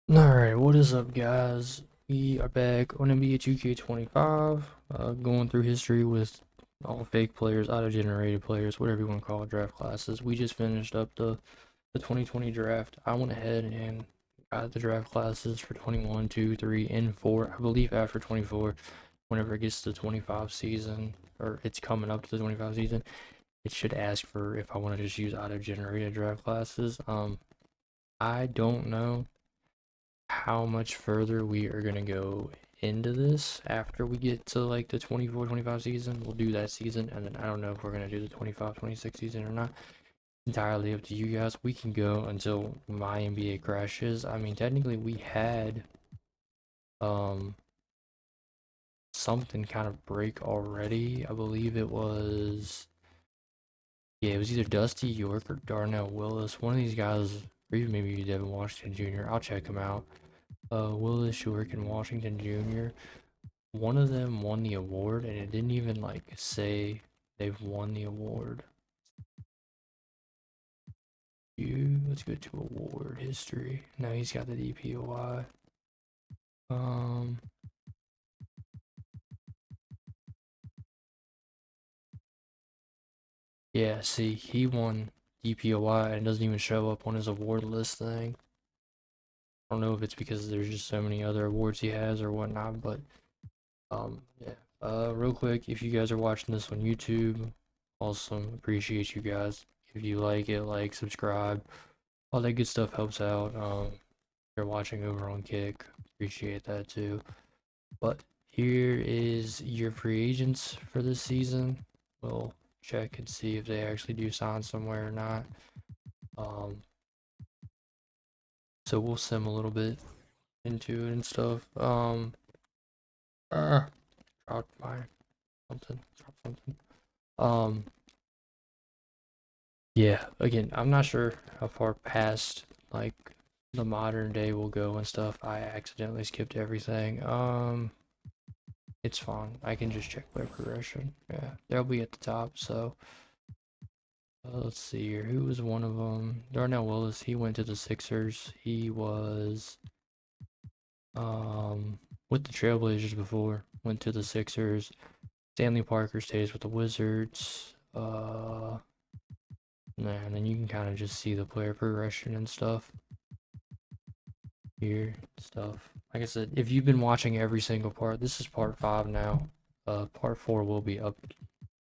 Alright, what is up, guys? We are back on NBA 2K25, going through history with all fake players, auto-generated players, whatever you want to call it, draft classes. We just finished up the 2020 draft. I went ahead and got the draft classes for 21, 2, 3, and 4. I believe after 24, whenever it gets to the 25 season, or it's coming up to the 25 season, it should ask for if I want to just use auto-generated draft classes. I don't know how much further we are gonna go into this after we get to like the 24-25 season. We'll do that season, and then I don't know if we're gonna do the 25-26 season or not. Entirely up to you guys. We can go until MyNBA crashes. I mean, technically we had um something kind of break already. I believe it was, yeah, it was either Dusty York or Darnell Willis. One of these guys, or even maybe Devin Washington Jr. I'll check him out. Willis York and Washington Jr. One of them won the award, and it didn't even like say they've won the award. Let's go to award history. Now he's got the DPOI. Um, yeah, see, he won DPOI and it doesn't even show up on his award list thing. I don't know if it's because there's just so many other awards he has or whatnot, but yeah. Real quick, if you guys are watching this on YouTube, awesome, appreciate you guys. If you like it, like, subscribe, all that good stuff helps out. If you're watching over on Kick, appreciate that too. But here is your free agents for this season. We'll check and see if they actually do sign somewhere or not. So we'll sim a little bit into it and stuff. Dropped my something. Dropped something. Um, yeah. Again, I'm not sure how far past like the modern day will go and stuff. I accidentally skipped everything. It's fine. I can just check player progression. Yeah, they'll be at the top. So let's see here. Who was one of them? Darnell Willis. He went to the Sixers. He was with the Trailblazers before. Went to the Sixers. Stanley Parker stays with the Wizards. And then you can kind of just see the player progression and stuff here. Stuff. Like I said, if you've been watching every single part, this is part 5 now. Part 4 will be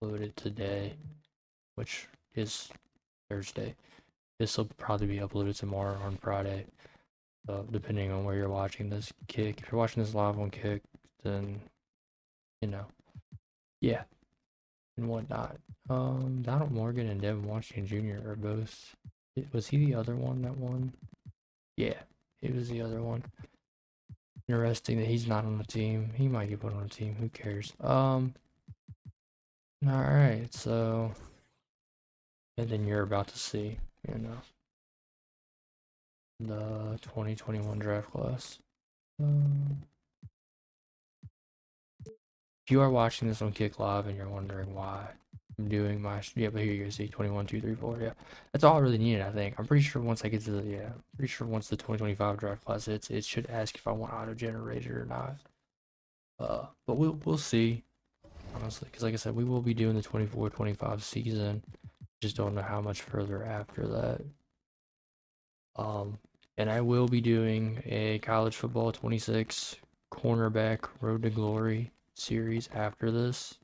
uploaded today, which is Thursday. This will probably be uploaded tomorrow on Friday, depending on where you're watching this. Kick. If you're watching this live on Kick, then you know, yeah, and whatnot. Donald Morgan and Devin Washington Jr. are both. Was he the other one that won? Yeah, he was the other one. Interesting that he's not on the team. He might get put on a team. Who cares? Alright, so. And then you're about to see, you know, the 2021 draft class. If you are watching this on Kick Live and you're wondering why I'm doing my, yeah, but here you go, see 21, 2, 3, 4, yeah. That's all I really needed, I think. I'm pretty sure once I get to the, yeah, pretty sure once the 2025 draft class hits, it should ask if I want auto-generated or not. But we'll see, honestly, because like I said, we will be doing the 24-25 season. Just don't know how much further after that. And I will be doing a college football 26 cornerback road to glory series after this.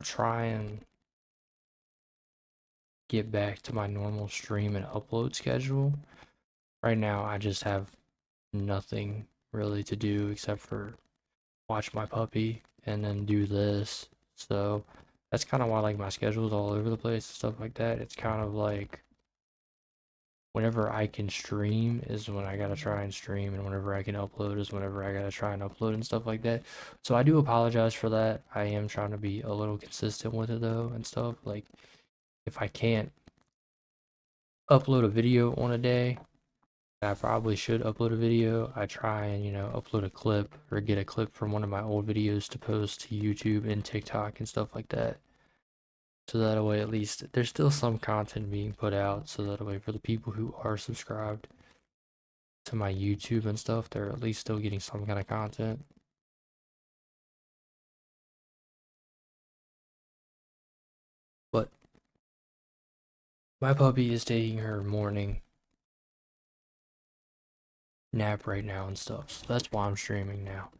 Try and get back to my normal stream and upload schedule. Right now, I just have nothing really to do except for watch my puppy and then do this. So that's kind of why like my schedule is all over the place and stuff like that. It's kind of like whenever I can stream is when I gotta try and stream, and whenever I can upload is whenever I gotta try and upload and stuff like that. So I do apologize for that. I am trying to be a little consistent with it though and stuff. Like if I can't upload a video on a day, I probably should upload a video. I try and, you know, upload a clip or get a clip from one of my old videos to post to YouTube and TikTok and stuff like that. So that way, at least there's still some content being put out. So that way, for the people who are subscribed to my YouTube and stuff, they're at least still getting some kind of content. But my puppy is taking her morning nap right now and stuff. So that's why I'm streaming now.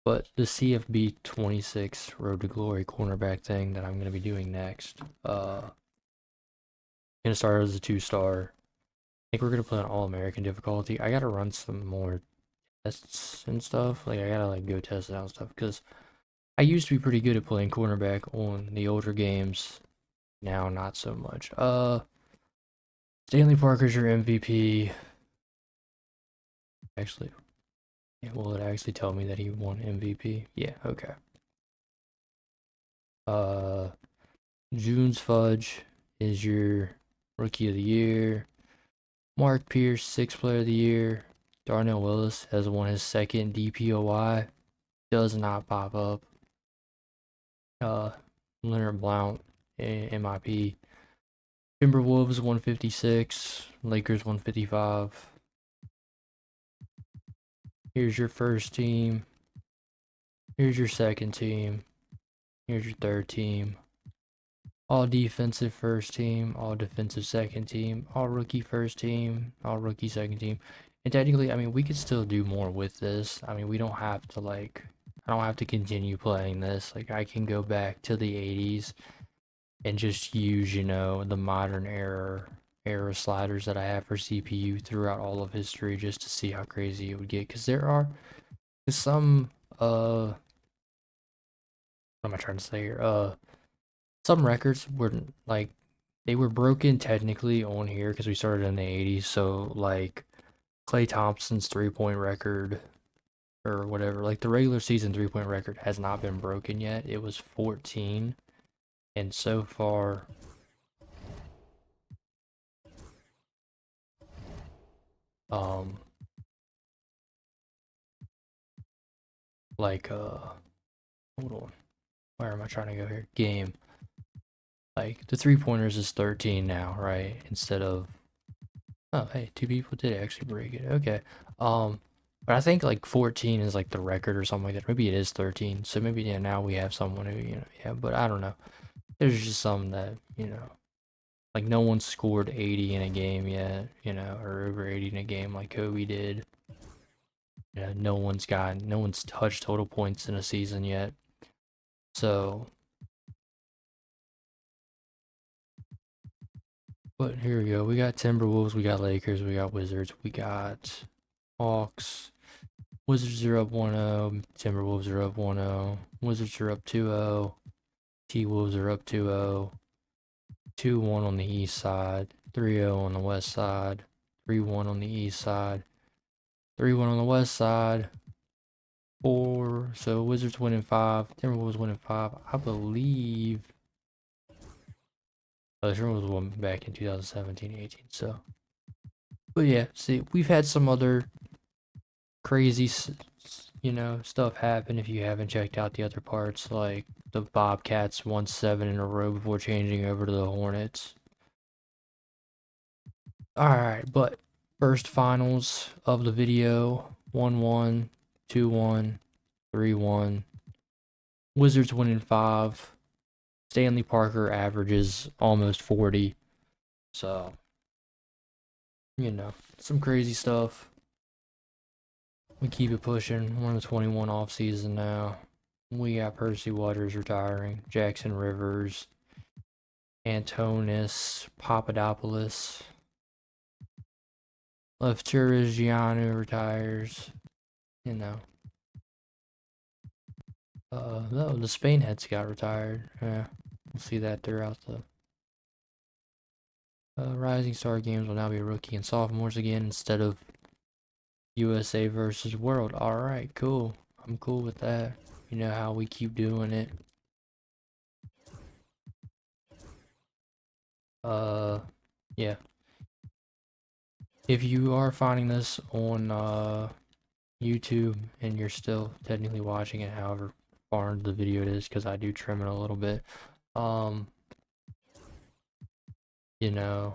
But the CFB 26 Road to Glory cornerback thing that I'm gonna be doing next, gonna start as a 2-star. I think we're gonna play on All American difficulty. I gotta run some more tests and stuff. Like I gotta like go test it out and stuff because I used to be pretty good at playing cornerback on the older games. Now not so much. Stanley Parker's your MVP. Actually, yeah, will it actually tell me that he won MVP? Yeah, okay. June's Fudge is your Rookie of the Year. Mark Pierce, 6th Player of the Year. Darnell Willis has won his second DPOY. Does not pop up. Leonard Blount, MIP. Timberwolves 156. Lakers 155. Here's your first team. Here's your second team. Here's your third team. All defensive first team, all defensive second team, all rookie first team, all rookie second team. And technically, I mean, we could still do more with this. I mean, we don't have to like, I don't have to continue playing this. Like, I can go back to the 80s and just use, you know, the modern era sliders that I have for CPU throughout all of history just to see how crazy it would get. Because there are some, what am I trying to say here? Some records were like they were broken technically on here because we started in the 80s. So like Klay Thompson's 3-point record or whatever, like the regular season 3-point record has not been broken yet. It was 14, and so far, um, like hold on, where am I trying to go here? Game. Like the 3-pointers is 13 now, right? Instead of oh hey, 2 people did actually break it. Okay. But I think like 14 is like the record or something like that. Maybe it is 13. So maybe yeah, now we have someone who, you know, yeah, but I don't know. There's just some that, you know, like no one scored 80 in a game yet, you know, or over 80 in a game like Kobe did. You know, no one's touched total points in a season yet. So, but here we go. We got Timberwolves, we got Lakers, we got Wizards, we got Hawks. Wizards are up 1-0. Timberwolves are up 1-0. Wizards are up 2-0. T-Wolves are up 2-0. 2-1 on the east side. 3-0 on the west side. 3-1 on the east side. 3-1 on the west side. 4. So Wizards winning 5. Timberwolves winning 5. I believe. Oh, the Timberwolves won back in 2017-18. So. But yeah, see, we've had some other crazy, you know, stuff happen if you haven't checked out the other parts. Like the Bobcats won 7 in a row before changing over to the Hornets. Alright, but first finals of the video 1-1, 2-1, 3-1. Wizards winning 5. Stanley Parker averages almost 40. So, you know, some crazy stuff. We keep it pushing. We're in the 21 off season now. We got Percy Waters retiring, Jackson Rivers, Antonis Papadopoulos, Giannou retires. You know, no, the Spain heads got retired. Yeah, we'll see that throughout the Rising Star games. Will now be rookie and sophomores again instead of USA versus World. All right, cool. I'm cool with that. You know how we keep doing it. Yeah. If you are finding this on YouTube and you're still technically watching it, however far into the video it is, because I do trim it a little bit. You know,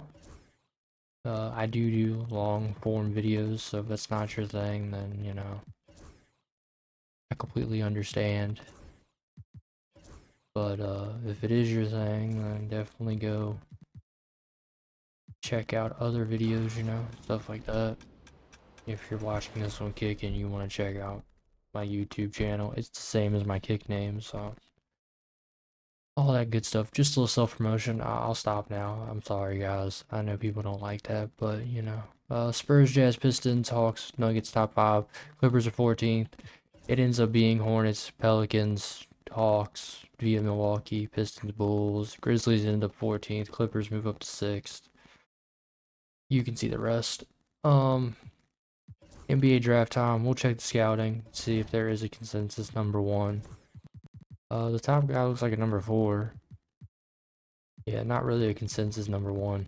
I do long form videos, so if that's not your thing, then, you know, I completely understand. But if it is your thing, then definitely go check out other videos, you know, stuff like that. If you're watching this on Kick and you want to check out my YouTube channel, it's the same as my Kick name, so all that good stuff. Just a little self-promotion. I'll stop now. I'm sorry, guys. I know people don't like that, but, you know. Spurs, Jazz, Pistons, Hawks, Nuggets, top 5. Clippers are 14th. It ends up being Hornets, Pelicans, Hawks, via Milwaukee, Pistons, Bulls. Grizzlies end up 14th. Clippers move up to 6th. You can see the rest. NBA draft time. We'll check the scouting, see if there is a consensus number 1. The top guy looks like a number 4. Yeah, not really a consensus number 1.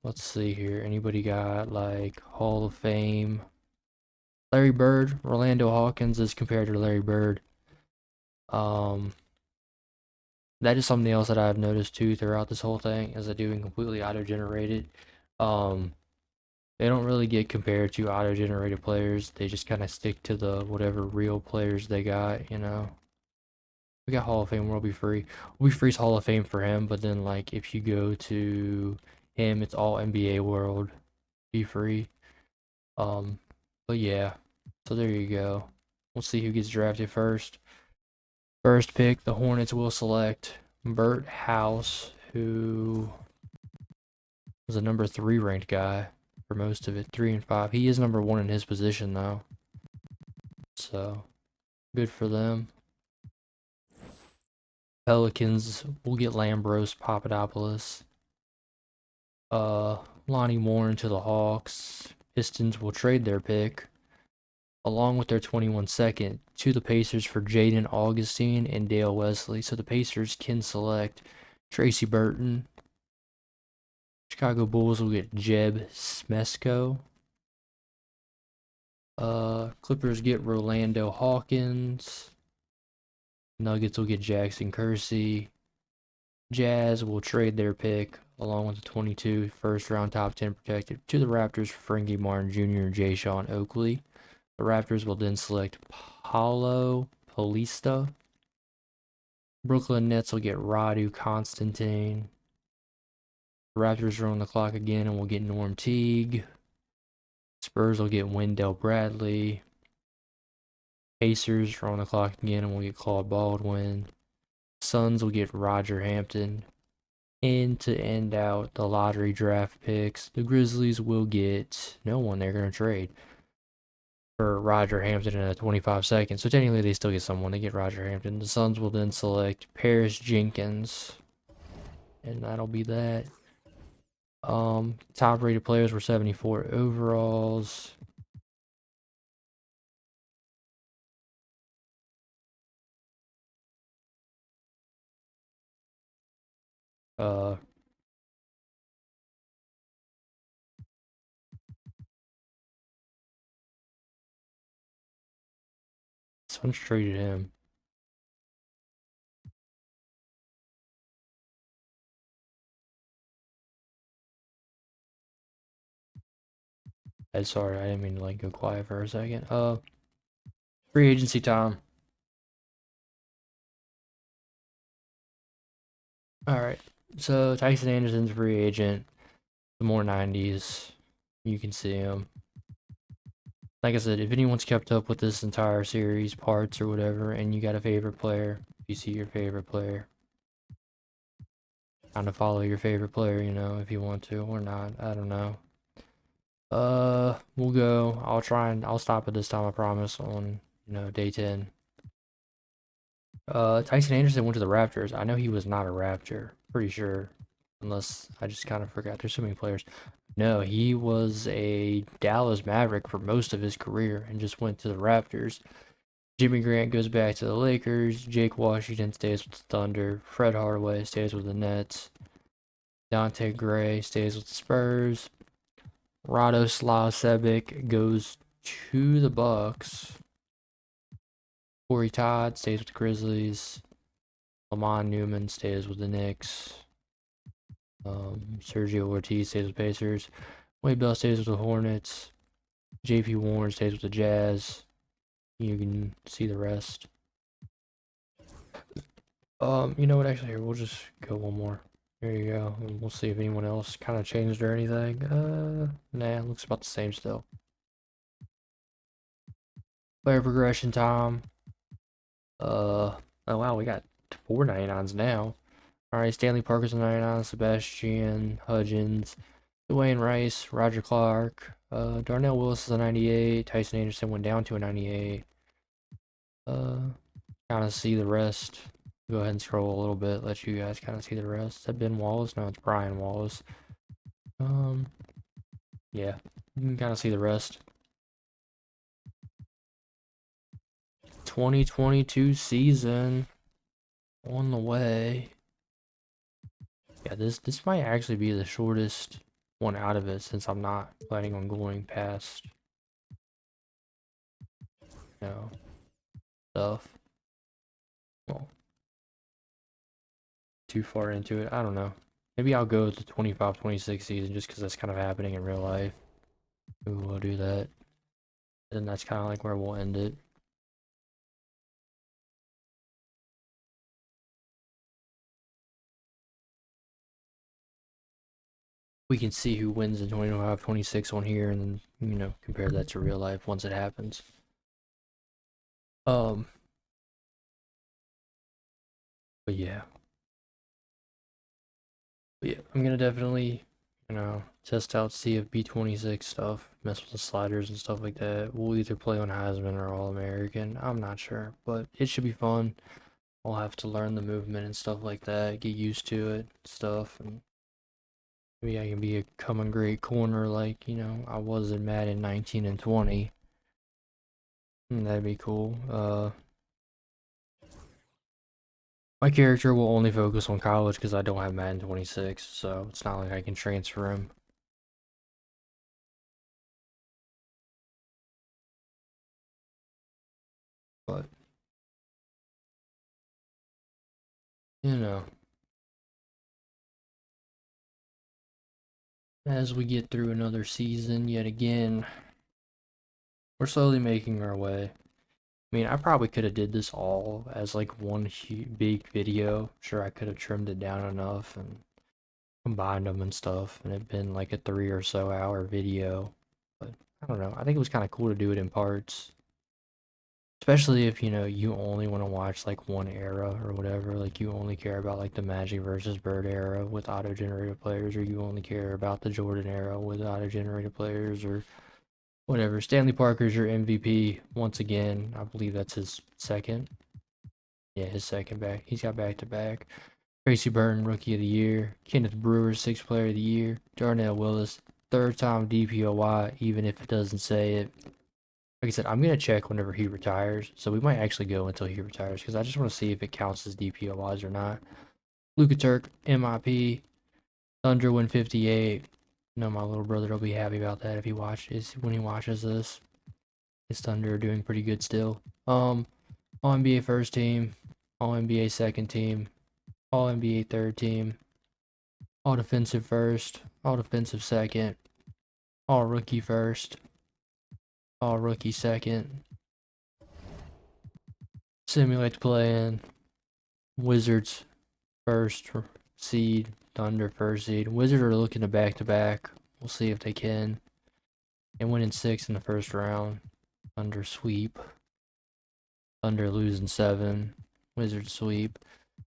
Let's see here. Anybody got like Hall of Fame? Larry Bird, Orlando Hawkins is compared to Larry Bird. That is something else that I've noticed too throughout this whole thing, is I doing completely auto-generated. They don't really get compared to auto-generated players. They just kind of stick to the whatever real players they got, you know. We got Hall of Fame, World Be Free. We freeze Hall of Fame for him, but then like if you go to him, it's all NBA World Be Free. But yeah. So there you go. We'll see who gets drafted first. First pick, the Hornets will select Bert House, who was a number 3 ranked guy for most of it, 3 and 5. He is number 1 in his position though. So good for them. Pelicans will get Lambros, Papadopoulos. Lonnie Moore into the Hawks. Pistons will trade their pick, along with their 21nd, to the Pacers for Jaden Augustine and Dale Wesley. So the Pacers can select Tracy Burton. Chicago Bulls will get Jeb Smesko. Clippers get Rolando Hawkins. Nuggets will get Jackson Kersey. Jazz will trade their pick, along with the 22 first-round top 10 protected, to the Raptors for Frankie Martin Jr. and Jay Sean Oakley. The Raptors will then select Paulo Paulista. Brooklyn Nets will get Radu Constantine. The Raptors are on the clock again and will get Norm Teague. Spurs will get Wendell Bradley. Pacers are on the clock again and will get Claude Baldwin. Suns will get Roger Hampton. And to end out the lottery draft picks, the Grizzlies will get no one they're going to trade for Roger Hampton in a 25-second. So technically they still get someone. They get Roger Hampton. The Suns will then select Paris Jenkins. And that'll be that. Top rated players were 74 overalls. Suns traded him. Sorry, I didn't mean to like go quiet for a second. Free agency time. Alright. So Tyson Anderson's a free agent. The more 90s. You can see him. Like I said, if anyone's kept up with this entire series, parts or whatever, and you got a favorite player, you see your favorite player, kind of follow your favorite player, you know, if you want to or not. I don't know. We'll go. I'll stop it this time, I promise, on, you know, day 10. Tyson Anderson went to the Raptors. I know he was not a Raptor, pretty sure. Unless I just kind of forgot. There's so many players. No, he was a Dallas Maverick for most of his career and just went to the Raptors. Jimmy Grant goes back to the Lakers. Jake Washington stays with the Thunder. Fred Hardaway stays with the Nets. Dante Gray stays with the Spurs. Radoslav Sebic goes to the Bucks. Corey Todd stays with the Grizzlies. Lamont Newman stays with the Knicks. Sergio Ortiz stays with the Pacers. Wade Bell stays with the Hornets. JP Warren stays with the Jazz. You can see the rest. You know what? Actually, here we'll just go one more. There you go. And we'll see if anyone else kind of changed or anything. Nah, looks about the same still. Player progression time. Oh wow, we got 499s now. Alright, Stanley Parker's a 99, Sebastian Hudgens, Dwayne Rice, Roger Clark, Darnell Willis is a 98, Tyson Anderson went down to a 98. Kind of see the rest. Go ahead and scroll a little bit, let you guys kind of see the rest. Is that Ben Wallace? No, it's Brian Wallace. Yeah, you can kind of see the rest. 2022 season on the way. Yeah, this might actually be the shortest one out of it since I'm not planning on going past, you know, stuff. Well, too far into it. I don't know. Maybe I'll go with the 25-26 season just because that's kind of happening in real life. Maybe we'll do that. And that's kind of like where we'll end it. We can see who wins in 25-26 on here and then, you know, compare that to real life once it happens. But yeah. But yeah, I'm gonna definitely, you know, test out CFB26 stuff, mess with the sliders and stuff like that. We'll either play on Heisman or All-American. I'm not sure, but it should be fun. I'll have to learn the movement and stuff like that, get used to it, stuff, and maybe I can become a great corner like, you know, I was in Madden 19 and 20. That'd be cool. My character will only focus on college because I don't have Madden 26, so it's not like I can transfer him. But, you know, as we get through another season yet again, we're slowly making our way. I mean, I probably could have did this all as like one big video. Sure, I could have trimmed it down enough and combined them and stuff, and it'd been like a 3 or so hour video. But I don't know. I think it was kind of cool to do it in parts. Especially if, you know, you only want to watch like one era or whatever, like you only care about like the Magic versus Bird era with auto-generated players, or you only care about the Jordan era with auto-generated players, or whatever. Stanley Parker's your MVP once again. I believe that's his second. Yeah, his second back. He's got back-to-back. Tracy Burton, Rookie of the Year. Kenneth Brewer, Sixth Player of the Year. Darnell Willis, third time DPOY, even if it doesn't say it. Like I said, I'm going to check whenever he retires, so we might actually go until he retires, because I just want to see if it counts as DPOYs or not. Luka Turk, MIP, Thunder 158. No, my little brother will be happy about that if he watches, when he watches this. His Thunder are doing pretty good still. All NBA first team, All NBA second team, All NBA third team, All defensive first, All defensive second, All rookie first, All rookie second. Simulate the play-in. Wizards first seed, Thunder first seed. Wizards are looking to back-to-back. We'll see if they can. They win in 6 in the first round. Thunder sweep. Thunder losing 7. Wizards sweep.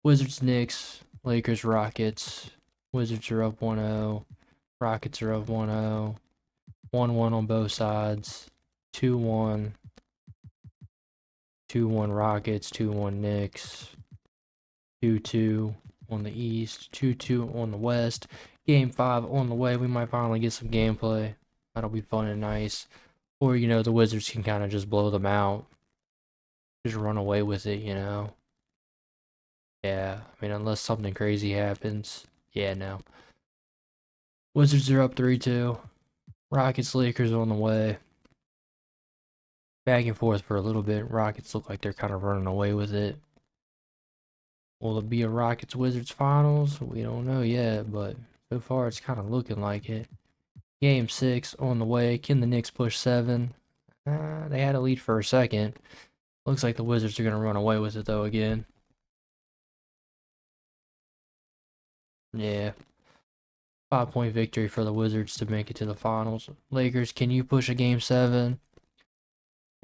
Wizards Knicks. Lakers Rockets. Wizards are up 1-0. Rockets are up 1-0. 1-1 on both sides. 2-1. 2-1 Rockets. 2-1 Knicks. 2-2 on the East. 2-2 on the West. Game 5 on the way. We might finally get some gameplay. That'll be fun and nice. Or, you know, the Wizards can kind of just blow them out. Just run away with it, you know. Yeah, I mean, unless something crazy happens. Yeah, no. Wizards are up 3-2. Rockets, Lakers on the way. back and forth for a little bit. Rockets look like they're kind of running away with it. Will it be a Rockets Wizards finals? We don't know yet, but so far it's kind of looking like it. Game 6 on the way. Can the Knicks push 7? They had a lead for a second. Looks like the Wizards are going to run away with it though again. Yeah. 5-point victory for the Wizards to make it to the finals. Lakers, can you push a game 7?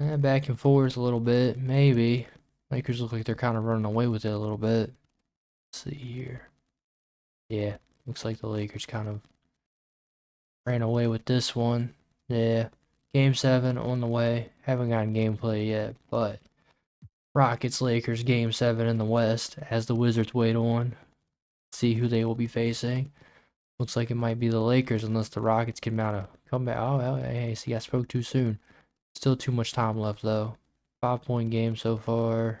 Back and forth a little bit, maybe. Lakers look like they're kind of running away with it a little bit. Let's see here. Yeah, looks like the Lakers kind of ran away with this one. Yeah, game 7 on the way. Haven't gotten gameplay yet, but Rockets Lakers game 7 in the West as the Wizards wait on. See who they will be facing. Looks like it might be the Lakers unless the Rockets can mount a comeback. Oh, hey, see, I spoke too soon. Still too much time left though. 5-point game so far.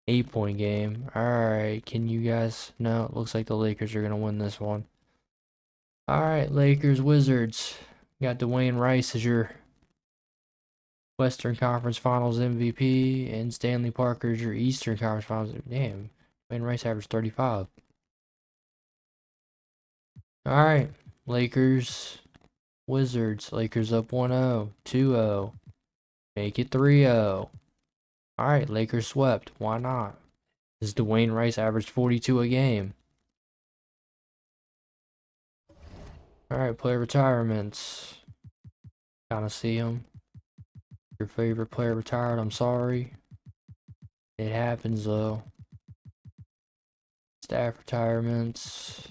8-point game. Alright, can you guys... No, it looks like the Lakers are going to win this one. Alright, Lakers, Wizards. Got Dwayne Rice as your Western Conference Finals MVP, and Stanley Parker as your Eastern Conference Finals. Damn, Dwayne Rice averaged 35. Alright, Lakers, Wizards. Lakers up 1-0, 2-0. Make it 3-0. Alright, Lakers swept. Why not? As Dwayne Rice averaged 42 a game. Alright, player retirements. Kinda see them. Your favorite player retired, I'm sorry. It happens though. Staff retirements.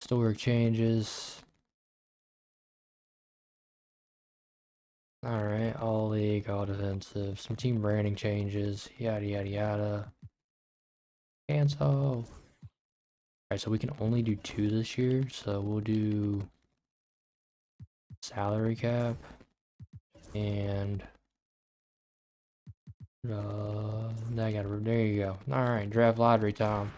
Story changes. Alright, all league, all defensive. Some team branding changes. Yada yada yada. Cancel. Alright, so we can only do 2 this year. So we'll do salary cap. And there you go. Alright, draft lottery time.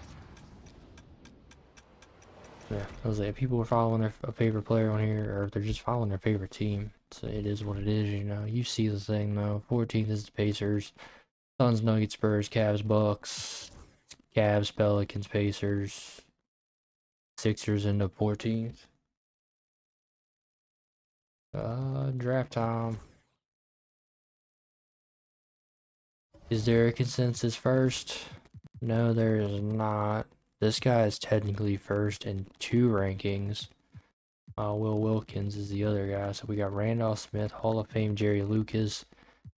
Yeah, I was like, if people are following their favorite player on here, or if they're just following their favorite team, so it is what it is, you know. You see the thing though. 14th is the Pacers, Suns, Nuggets, Spurs, Cavs, Bucks, Cavs, Pelicans, Pacers, Sixers into 14th. Draft time. Is there a consensus first? No, there is not. This guy is technically first in 2 rankings. Will Wilkins is the other guy. So we got Randolph Smith, Hall of Fame Jerry Lucas,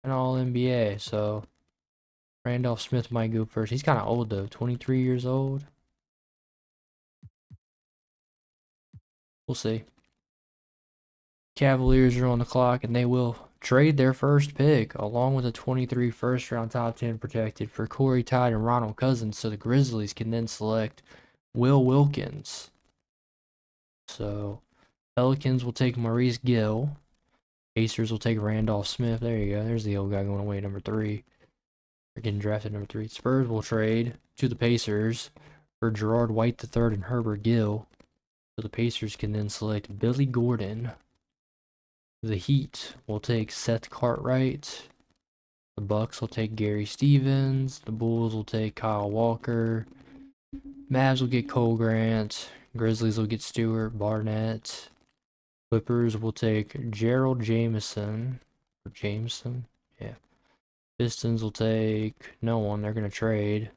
and all NBA. So Randolph Smith might go first. He's kind of old though, 23 years old. We'll see. Cavaliers are on the clock, and they will trade their first pick along with a 23 first round top 10 protected for Corey Todd and Ronald Cousins. So the Grizzlies can then select Will Wilkins. So Pelicans will take Maurice Gill. Pacers will take Randolph Smith. There you go. There's the old guy going away, number 3. They're getting drafted number 3. Spurs will trade to the Pacers for Gerard White III and Herbert Gill. So the Pacers can then select Billy Gordon. The Heat will take Seth Cartwright. The Bucks will take Gary Stevens. The Bulls will take Kyle Walker. Mavs will get Cole Grant. Grizzlies will get Stewart Barnett. Clippers will take Gerald Jameson. Or Jameson? Yeah. Pistons will take no one. They're going to trade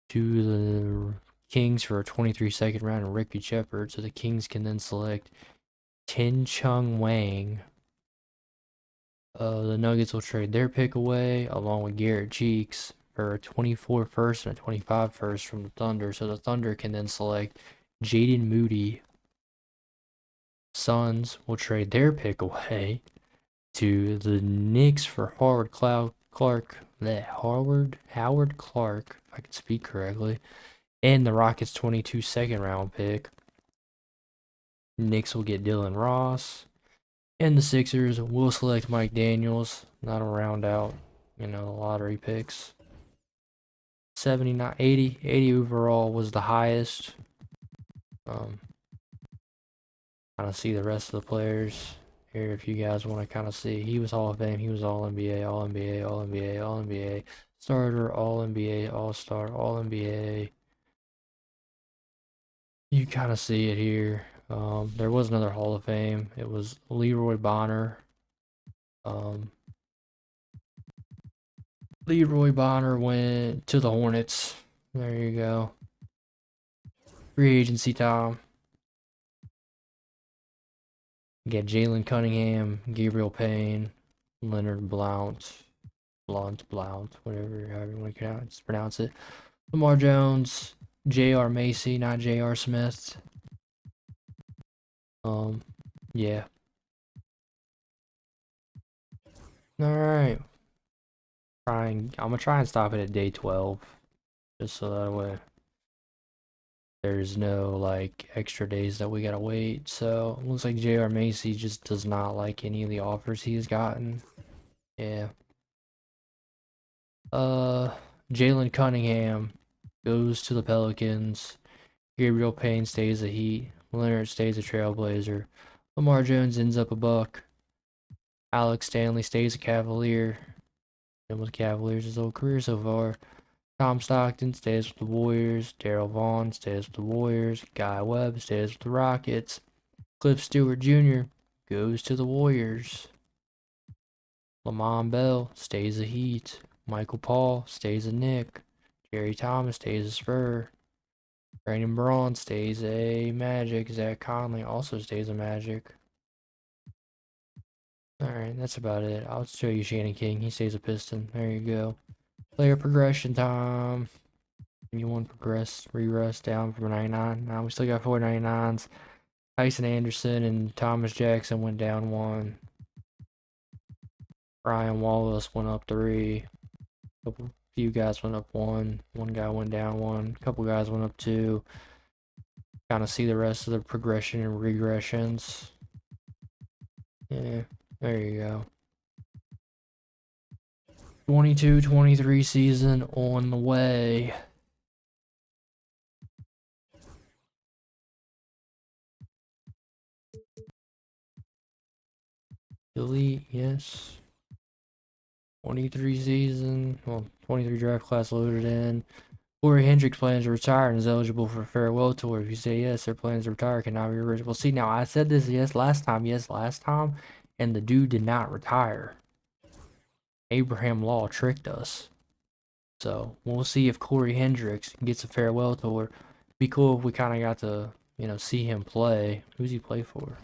to the Kings for a 23 second round and Ricky Shepard. So the Kings can then select Tin Chung Wang. The Nuggets will trade their pick away along with Garrett Cheeks for a 24 first and a 25 first from the Thunder. So the Thunder can then select Jaden Moody. Suns will trade their pick away to the Knicks for Howard Clark, if I can speak correctly, and the Rockets 22 second round pick. Knicks will get Dylan Ross, and the Sixers will select Mike Daniels. That'll round out, the lottery picks. 79, 80 overall was the highest. kind of see the rest of the players here if you guys want to kind of see. He was Hall of Fame. He was All NBA, All NBA, All NBA, All NBA, starter, All NBA, All Star, All NBA. You kind of see it here. There was another Hall of Fame. It was Leroy Bonner. Um, Leroy Bonner went to the Hornets. There you go. Free agency time. You got Jalen Cunningham, Gabriel Payne, Leonard Blount, whatever, however you want to pronounce it. Lamar Jones, J.R. Macy, not J.R. Smith. Yeah. All right. I'm gonna try and stop it at day 12, just so that way there's no like extra days that we gotta wait. So looks like J.R. Macy just does not like any of the offers he's gotten. Yeah. Jalen Cunningham goes to the Pelicans. Gabriel Payne stays a Heat. Leonard stays a Trailblazer. Lamar Jones ends up a Buck. Alex Stanley stays a Cavalier. Been with the Cavaliers his whole career so far. Tom Stockton stays with the Warriors. Darryl Vaughn stays with the Warriors. Guy Webb stays with the Rockets. Cliff Stewart Jr. goes to the Warriors. Lamont Bell stays a Heat. Michael Paul stays a Knick. Jerry Thomas stays a Spur. Brandon Braun stays a Magic. Zach Conley also stays a Magic. Alright, that's about it. I'll show you Shannon King. He stays a Piston. There you go. Player progression time. You want to progress, regress down from 99. Now we still got 499s. Tyson Anderson and Thomas Jackson went down 1. Ryan Wallace went up 3. Few guys went up 1. One guy went down 1. A couple guys went up 2. Kind of see the rest of the progression and regressions. Yeah, there you go. 22-23 season on the way. Delete, yes. 23 season, well, 23 draft class loaded in. Corey Hendricks plans to retire and is eligible for a farewell tour. If you say yes, their plans to retire cannot be reversed. Well, see, now I said this last time, and the dude did not retire. Abraham Law tricked us. So we'll see if Corey Hendricks gets a farewell tour. It'd be cool if we kind of got to, see him play. Who's he play for?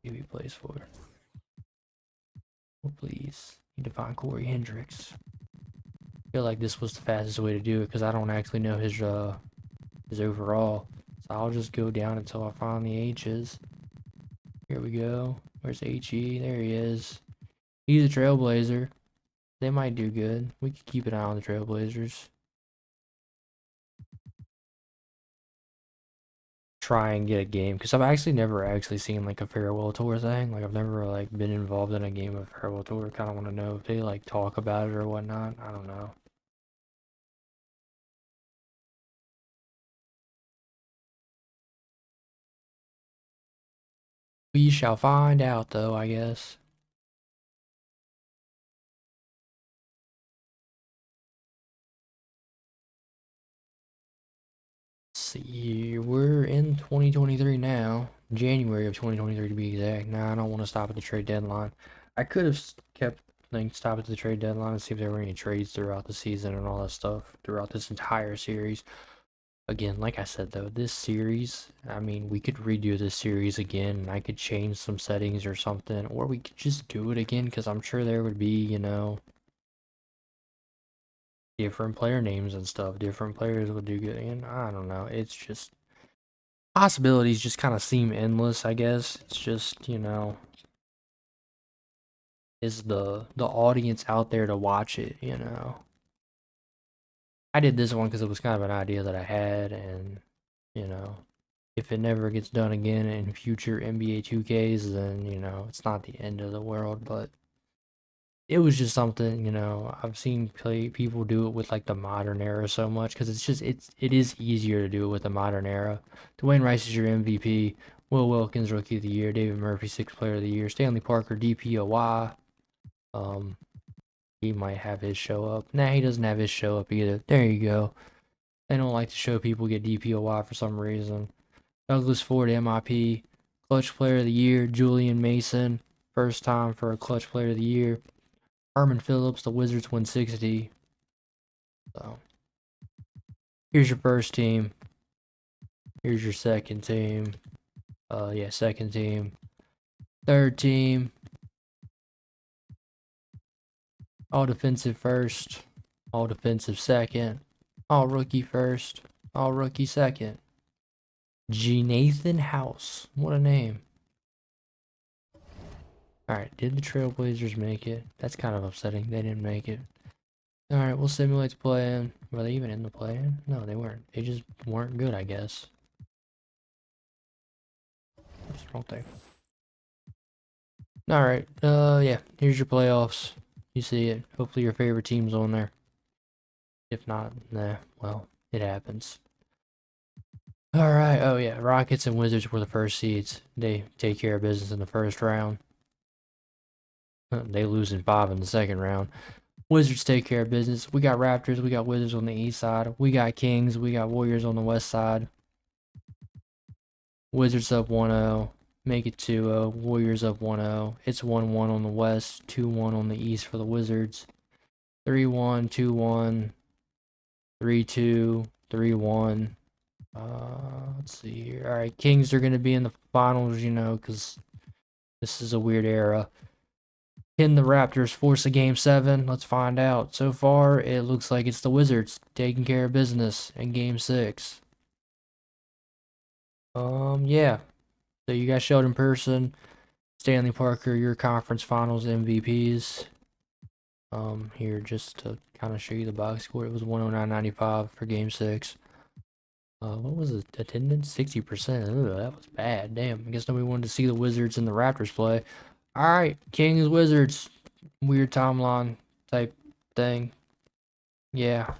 Who he plays for? Oh, please. Need to find Corey Hendricks. I feel like this was the fastest way to do it because I don't actually know his overall. So I'll just go down until I find the H's. Here we go. Where's HE? There he is. He's a Trailblazer. They might do good. We could keep an eye on the Trailblazers. Try and get a game because I've actually never seen like a farewell tour thing. Like I've never like been involved in a game of farewell tour. Kind of want to know if they like talk about it or whatnot. I don't know. We shall find out though, I guess. See, we're in 2023 now, January of 2023 to be exact. Now I don't want to stop at the trade deadline. I could have kept stop at the trade deadline and see if there were any trades throughout the season and all that stuff throughout this entire series. Again, like I said though, this series, I mean, we could redo this series again and I could change some settings or something, or we could just do it again because I'm sure there would be, different player names and stuff. Different players would do good. And I don't know. It's just possibilities just kind of seem endless, I guess. It's just, is the audience out there to watch it, I did this one because it was kind of an idea that I had, and, if it never gets done again in future NBA 2Ks, then, it's not the end of the world, but it was just something, I've seen people do it with like the modern era so much because it is easier to do it with the modern era. Dwayne Rice is your MVP. Will Wilkins, Rookie of the Year. David Murphy, Sixth Player of the Year. Stanley Parker, DPOY. He might have his show up. Nah, he doesn't have his show up either. There you go. They don't like to show people get DPOY for some reason. Douglas Ford, MIP. Clutch Player of the Year. Julian Mason. First time for a Clutch Player of the Year. Herman Phillips, the Wizards win 60. So, here's your first team. Here's your second team. Yeah, second team. Third team. All defensive first. All defensive second. All rookie first. All rookie second. G. Nathan House. What a name. Alright, did the Trailblazers make it? That's kind of upsetting. They didn't make it. Alright, we'll simulate the play-in. Were they even in the play-in? No, they weren't. They just weren't good, I guess. What's the wrong thing? Alright, yeah. Here's your playoffs. You see it. Hopefully your favorite team's on there. If not, nah, well, it happens. Alright, oh yeah. Rockets and Wizards were the first seeds. They take care of business in the first round. They lose in 5 in the second round. Wizards take care of business. We got Raptors, we got Wizards on the east side. We got Kings, we got Warriors on the west side. Wizards up 1-0. Make it 2-0. Warriors up 1-0. It's 1-1 on the west, 2-1 on the east for the Wizards. 3-1, 2-1, 3-2, 3-1. Let's see here. Alright, Kings are going to be in the finals, you know, because this is a weird era. Can the Raptors force a game 7? Let's find out. So far, it looks like it's the Wizards taking care of business in game 6. Yeah. So you guys showed in person. Stanley Parker, your conference finals MVPs. Here, just to kind of show you the box score, it was 109.95 for game 6. What was the attendance? 60%. Ooh, that was bad. Damn. I guess nobody wanted to see the Wizards and the Raptors play. Alright, Kings, Wizards. Weird timeline type thing. Yeah.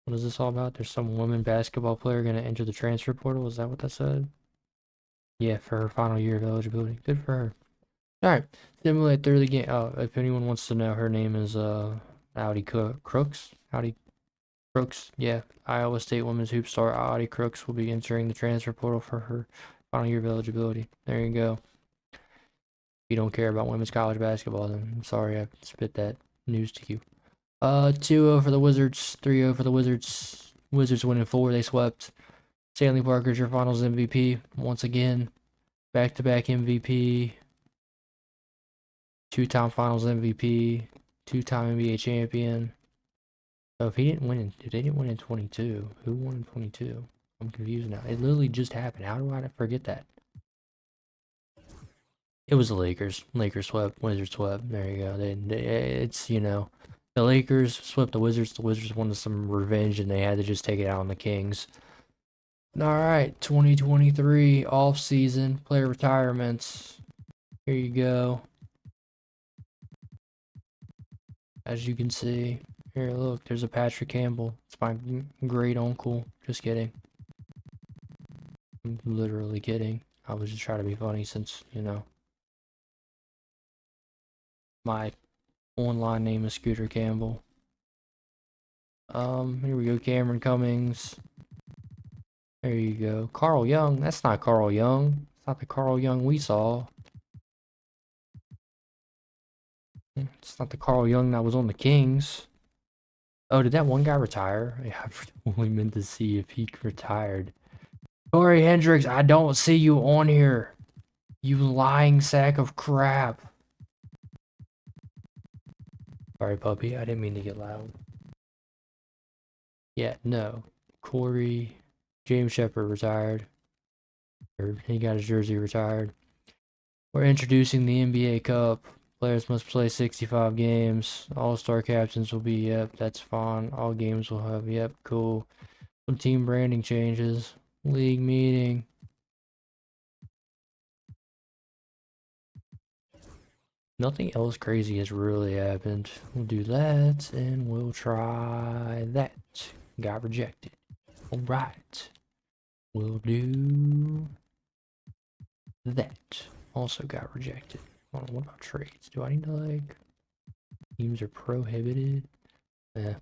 What is this all about? There's some women basketball player going to enter the transfer portal. Is that what that said? Yeah, for her final year of eligibility. Good for her. Alright. Simulate through the game. Oh, if anyone wants to know, her name is Audi Crooks. Audi Crooks. Yeah. Iowa State women's hoop star Audi Crooks will be entering the transfer portal for her final year of eligibility. There you go. You don't care about women's college basketball, then I'm sorry I spit that news to you. 2-0 for the Wizards, 3-0 for the Wizards. Wizards winning 4, they swept. Stanley Parker's your finals MVP once again. Back-to-back MVP. 2-time finals MVP. 2-time NBA champion. So if he didn't win if they didn't win in 22, who won in 22? I'm confused now. It literally just happened. How do I forget that? It was the Lakers. Lakers swept. Wizards swept. There you go. It's, you know, the Lakers swept the Wizards. The Wizards wanted some revenge, and they had to just take it out on the Kings. All right, 2023 off-season player retirements. Here you go. As you can see. Here, look. There's a Patrick Campbell. It's my great uncle. Just kidding. I'm literally kidding. I was just trying to be funny since, you know, my online name is Scooter Campbell. Here we go, Cameron Cummings. There you go. Carl Young. That's not Carl Young. It's not the Carl Young we saw. It's not the Carl Young that was on the Kings. Oh, did that one guy retire? Yeah, I only meant to see if he retired. Corey Hendricks, I don't see you on here. You lying sack of crap. Sorry, puppy. I didn't mean to get loud. Yeah, no. Corey, James Shepard retired. Or he got his jersey retired. We're introducing the NBA Cup. Players must play 65 games. All-star captains will be, yep, that's fine. All games will have, yep, cool. Some team branding changes. League meeting. Nothing else crazy has really happened. We'll do that, and we'll try that. Got rejected. Alright. We'll do That also got rejected. Hold on, what about trades? Do I need to like teams are prohibited? Yeah.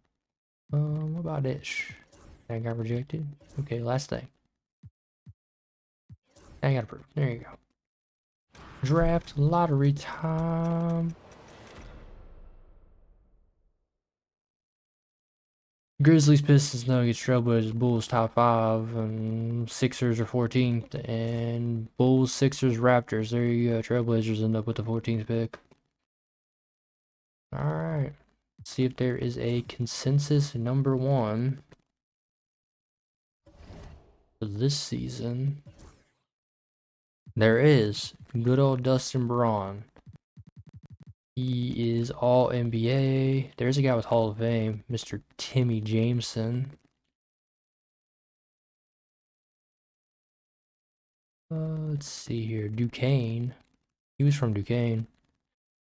What about ish? That got rejected. Okay, last thing. I got approved. There you go. Draft lottery time. Grizzlies, Pistons, Nuggets, Trailblazers, Bulls top 5, and Sixers are 14th, and Bulls, Sixers, Raptors. There you go. Trailblazers end up with the 14th pick. Alright. See if there is a consensus number 1 for this season. There is. Good old Dustin Braun. He is all NBA. There's a guy with Hall of Fame, Mr. Timmy Jameson. Let's see here. Duquesne. He was from Duquesne.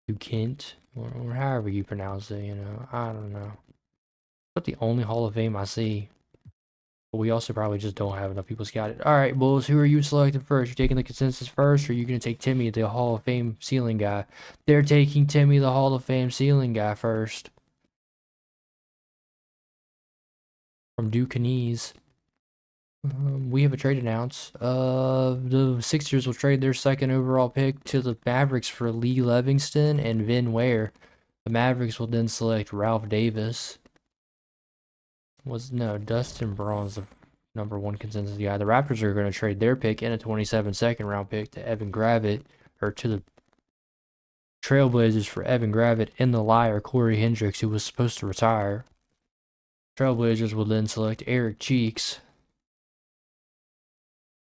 Duquesne. Or however you pronounce it, you know. I don't know. But the only Hall of Fame I see. But we also probably just don't have enough people scouted. Alright, Bulls, who are you selecting first? You taking the consensus first, or are you going to take Timmy, the Hall of Fame ceiling guy? They're taking Timmy, the Hall of Fame ceiling guy first. From Duquesne. We have a trade announce. The Sixers will trade their second overall pick to the Mavericks for Lee Livingston and Vin Ware. The Mavericks will then select Ralph Davis. No, Dustin Braun's the number 1 consensus guy. The Raptors are going to trade their pick and a 27 second round pick to Evan Gravitt, or to the Trailblazers for Evan Gravitt and the liar Corey Hendricks, who was supposed to retire. Trailblazers will then select Eric Cheeks.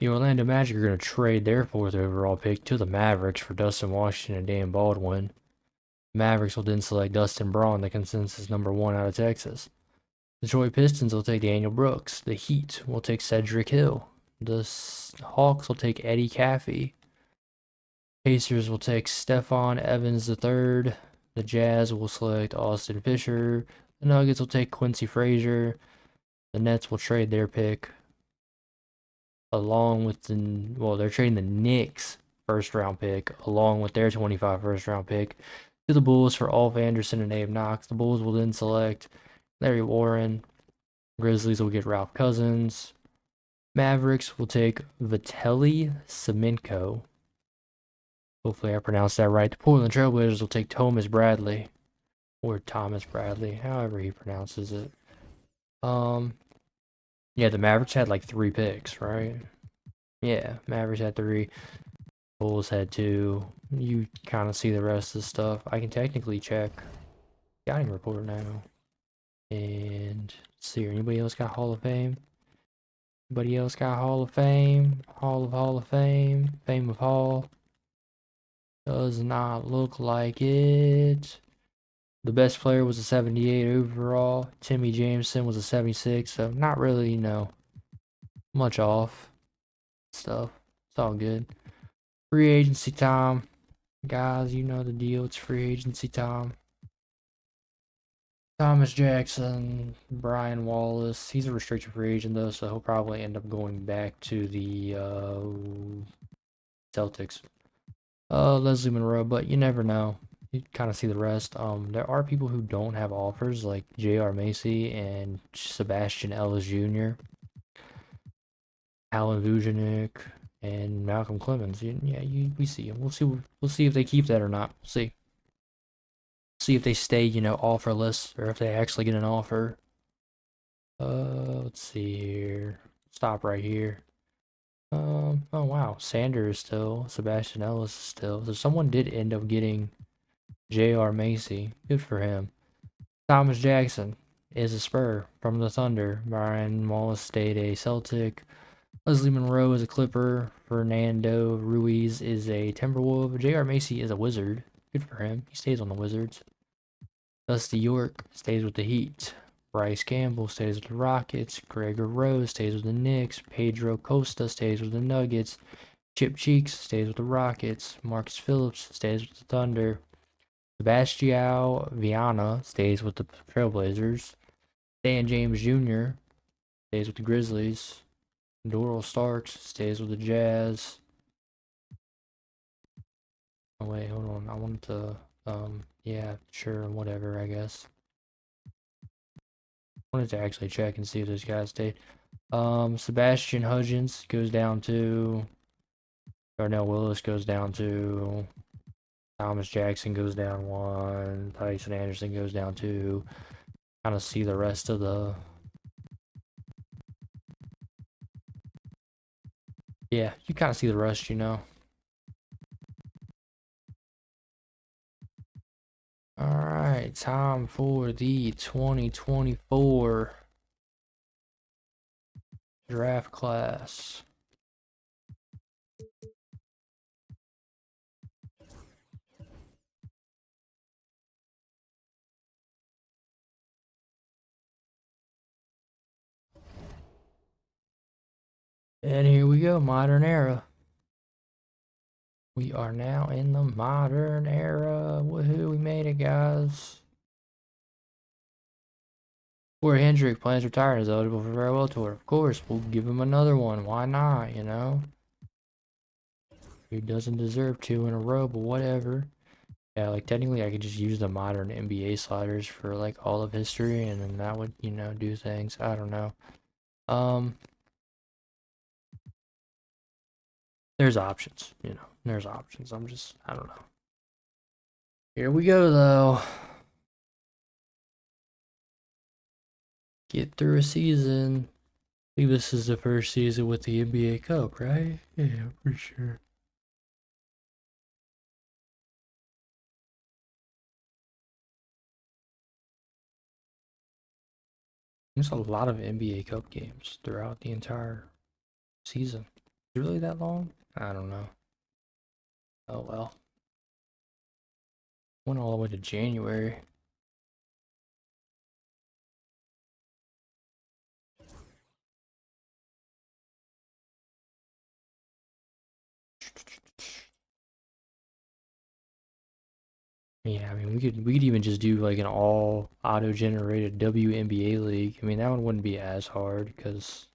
The Orlando Magic are going to trade their 4th overall pick to the Mavericks for Dustin Washington and Dan Baldwin. Mavericks will then select Dustin Braun, the consensus number 1 out of Texas. The Detroit Pistons will take Daniel Brooks. The Heat will take Cedric Hill. The Hawks will take Eddie Caffey. Pacers will take Stephon Evans III. The Jazz will select Austin Fisher. The Nuggets will take Quincy Frazier. The Nets will trade their pick along with they're trading the Knicks 1st round pick along with their 25 1st round pick to the Bulls for Alf Anderson and Abe Knox. The Bulls will then select Larry Warren. Grizzlies will get Ralph Cousins. Mavericks will take Vitaly Semenko. Hopefully I pronounced that right. The Portland Trailblazers will take Thomas Bradley. Or Thomas Bradley, however he pronounces it. Yeah, the Mavericks had like 3 picks, right? Yeah, Mavericks had 3. Bulls had 2. You kind of see the rest of the stuff. I can technically check scouting report now. And see here, anybody else got Hall of Fame? Anybody else got Hall of Fame? Hall of Fame? Fame of Hall? Does not look like it. The best player was a 78 overall. Timmy Jameson was a 76, so not really, much off stuff. It's all good. Free agency time. Guys, you know the deal. It's free agency time. Thomas Jackson, Brian Wallace. He's a restricted free agent, though, so he'll probably end up going back to the Celtics. Leslie Monroe, but you never know. You kind of see the rest. There are people who don't have offers, like J.R. Macy and Sebastian Ellis Jr., Alan Vujanik, and Malcolm Clemens. We see them. We'll see if they keep that or not. We'll see. See if they stay, offerless, or if they actually get an offer. Let's see here. Stop right here. Oh wow, Sanders still, Sebastian Ellis still. So someone did end up getting J.R. Macy. Good for him. Thomas Jackson is a Spur from the Thunder. Brian Wallace stayed a Celtic. Leslie Monroe is a Clipper. Fernando Ruiz is a Timberwolf. J.R. Macy is a Wizard. Good for him. He stays on the Wizards. Dusty York stays with the Heat. Bryce Campbell stays with the Rockets. Gregor Rose stays with the Knicks. Pedro Costa stays with the Nuggets. Chip Cheeks stays with the Rockets. Marcus Phillips stays with the Thunder. Sebastião Viana stays with the Trailblazers. Dan James Jr. stays with the Grizzlies. Doral Starks stays with the Jazz. Oh wait, hold on. I wanted to, yeah, sure, whatever, I guess. I wanted to actually check and see if this guy stayed. Sebastian Hudgens goes down to, Darnell Willis goes down to, Thomas Jackson goes down 1, Tyson Anderson goes down 2. Kind of see the rest of the, yeah, you kind of see the rest, you know. Alright, time for the 2024 draft class. And here we go, modern era. We are now in the modern era. Woohoo, we made it, guys. Corey Hendrick plans retirement is eligible for farewell tour. Of course, we'll give him another one. Why not, you know? He doesn't deserve 2 in a row, but whatever. Yeah, like technically I could just use the modern NBA sliders for like all of history and then that would, you know, do things. I don't know. There's options, you know. There's options. I don't know. Here we go though. Get through a season. I think this is the first season with the NBA Cup, right? Yeah, for sure. There's a lot of NBA Cup games throughout the entire season. Is it really that long? I don't know. Oh well. Went all the way to January. Yeah, I mean we could even just do like an all auto-generated WNBA league. I mean that one wouldn't be as hard because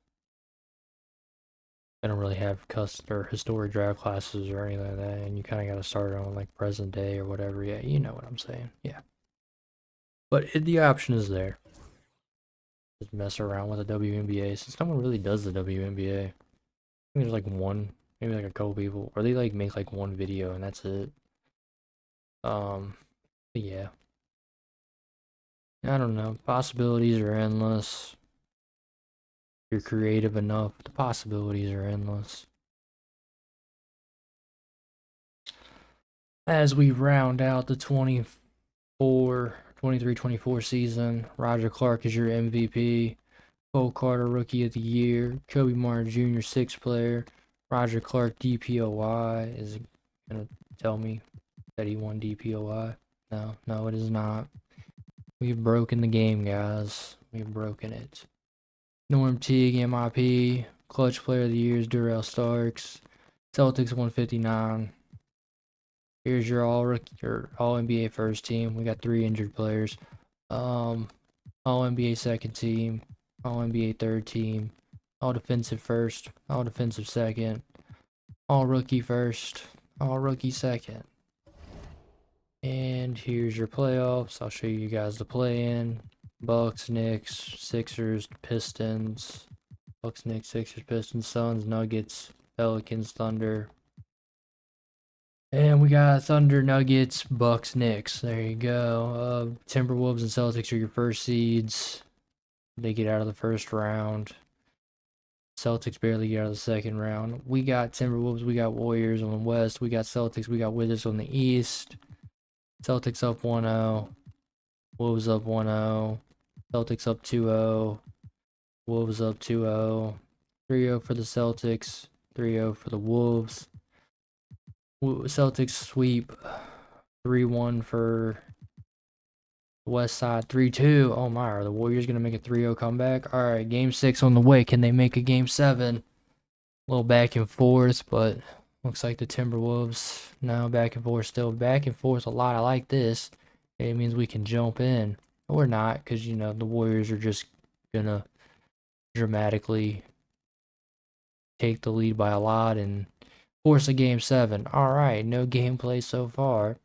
I don't really have custom or historic draft classes or anything like that, and you kind of got to start on like present day or whatever. Yeah, you know what I'm saying. Yeah, but the option is there. Just mess around with the WNBA since no one really does the WNBA. I think there's like one, maybe like a couple people, or they like make like one video and that's it. But yeah, I don't know. Possibilities are endless. If you're creative enough, the possibilities are endless. As we round out the 23-24 season, Roger Clark is your MVP. Cole Carter, Rookie of the Year. Kobe Martin Jr., 6th player. Roger Clark, DPOY. Is it going to tell me that he won DPOY? No, no, it is not. We've broken the game, guys. We've broken it. Norm Teague, MIP. Clutch Player of the Year is Durrell Starks. Celtics 159. Here's your all NBA first team. We got 3 injured players. All NBA second team. All NBA third team. All defensive first. All defensive second. All rookie first. All rookie second. And here's your playoffs. I'll show you guys the play-in. Bucks, Knicks, Sixers, Pistons. Bucks, Knicks, Sixers, Pistons, Suns, Nuggets, Pelicans, Thunder. And we got Thunder, Nuggets, Bucks, Knicks. There you go. Timberwolves and Celtics are your first seeds. They get out of the first round. Celtics barely get out of the second round. We got Timberwolves, we got Warriors on the West. We got Celtics, we got Wizards on the East. Celtics up 1-0. Wolves up 1-0. Celtics up 2-0. Wolves up 2-0. 3-0 for the Celtics. 3-0 for the Wolves. Celtics sweep 3-1 for West Side. 3-2. Oh my, are the Warriors going to make a 3-0 comeback? Alright, game 6 on the way. Can they make a game 7? A little back and forth, but looks like the Timberwolves. No, back and forth still. Back and forth a lot. I like this. It means we can jump in. Or not, because, you know, the Warriors are just going to dramatically take the lead by a lot and Force a game 7. Alright, no gameplay so far.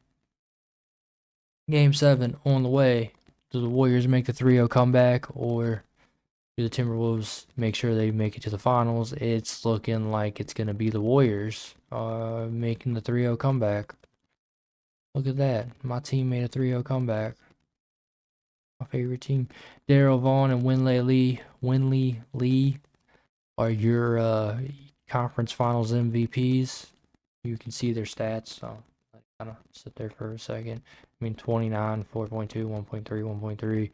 Game 7 on the way. Do the Warriors make the 3-0 comeback, or do the Timberwolves make sure they make it to the finals? It's looking like it's going to be the Warriors making the 3-0 comeback. Look at that. My team made a 3-0 comeback. My favorite team. Daryl Vaughn and Winley Lee are your conference finals MVPs. You can see their stats, so I kind of sit there for a second. I mean, 29, 4.2, 1.3, 1.3,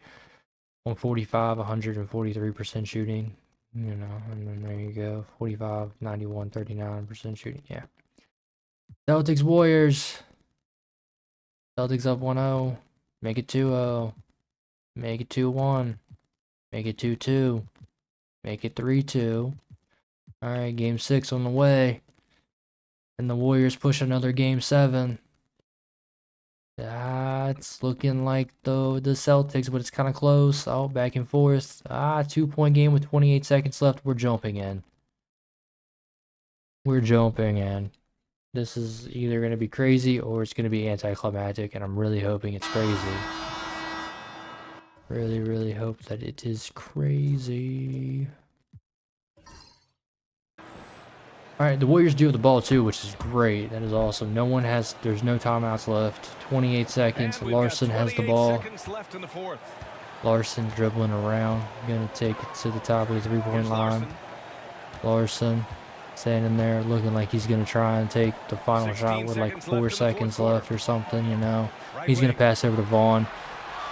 145, 143% shooting. You know, and then there you go. 45, 91, 39% shooting. Yeah. Celtics Warriors. Celtics up 1-0. Make it 2-0. Make it 2-1. Make it 2-2. Make it 3-2. Alright, game 6 on the way. And the Warriors push another game 7. It's looking like the Celtics, but it's kind of close. Oh, back and forth. 2-point game with 28 seconds left. We're jumping in. We're jumping in. This is either going to be crazy or it's going to be anticlimactic, and I'm really hoping it's crazy. Really, really hope that it is crazy. Alright, the Warriors do have the ball too, which is great. That is awesome. There's no timeouts left. 28 seconds. Larson has the ball. Larson dribbling around. Gonna take it to the top of the 3-point line. Larson standing there looking like he's gonna try and take the final shot with like 4 seconds left or something, you know. He's gonna pass over to Vaughn.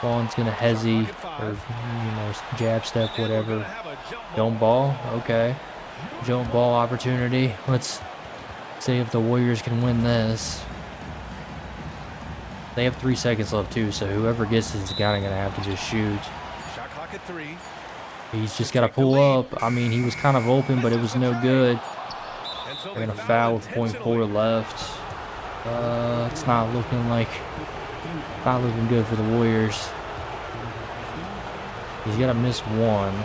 Vaughn's gonna hezzy or, jab step, whatever. Don't ball? Okay. Jump ball opportunity. Let's see if the Warriors can win this. They have 3 seconds left too, so whoever gets this is kind of gonna have to just shoot. Shot clock at 3. He's just gotta pull up. I mean, he was kind of open, but it was no good. They're gonna foul with 0.4 left. It's not looking good for the Warriors. He's gotta miss one.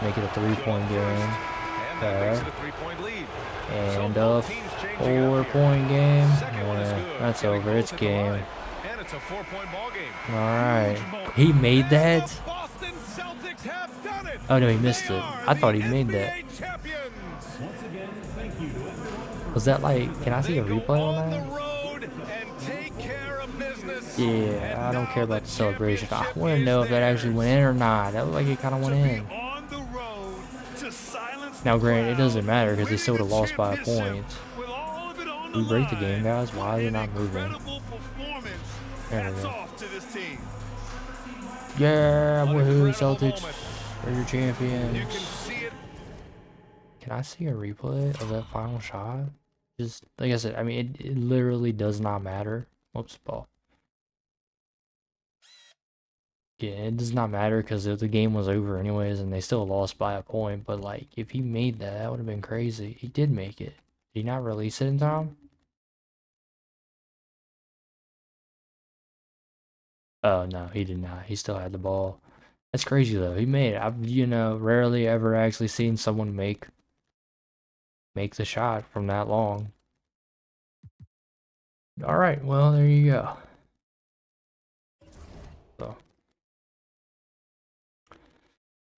Make it a 3-point game. Okay. And a 4-point game. Yeah, that's over. It's game. Alright. He made that? Oh no, he missed it. I thought he made that. Was that like, can I see a replay on that? Yeah, I don't care about the celebration. I want to know if that actually went in or not. That looked like it kind of went in. Now, granted, it doesn't matter because they still would have lost by a point. We break the game, guys. Why is it not moving? There we go. Yeah, woohoo, Celtics are your champions. Can I see a replay of that final shot? Just, like I said, I mean, it literally does not matter. Whoops, ball. Yeah, it does not matter because the game was over anyways, and they still lost by a point. But like, if he made that, that would have been crazy. He did make it. Did he not release it in time? Oh no, he did not. He still had the ball. That's crazy though. He made it. I've rarely ever actually seen someone make the shot from that long. All right, well there you go. So.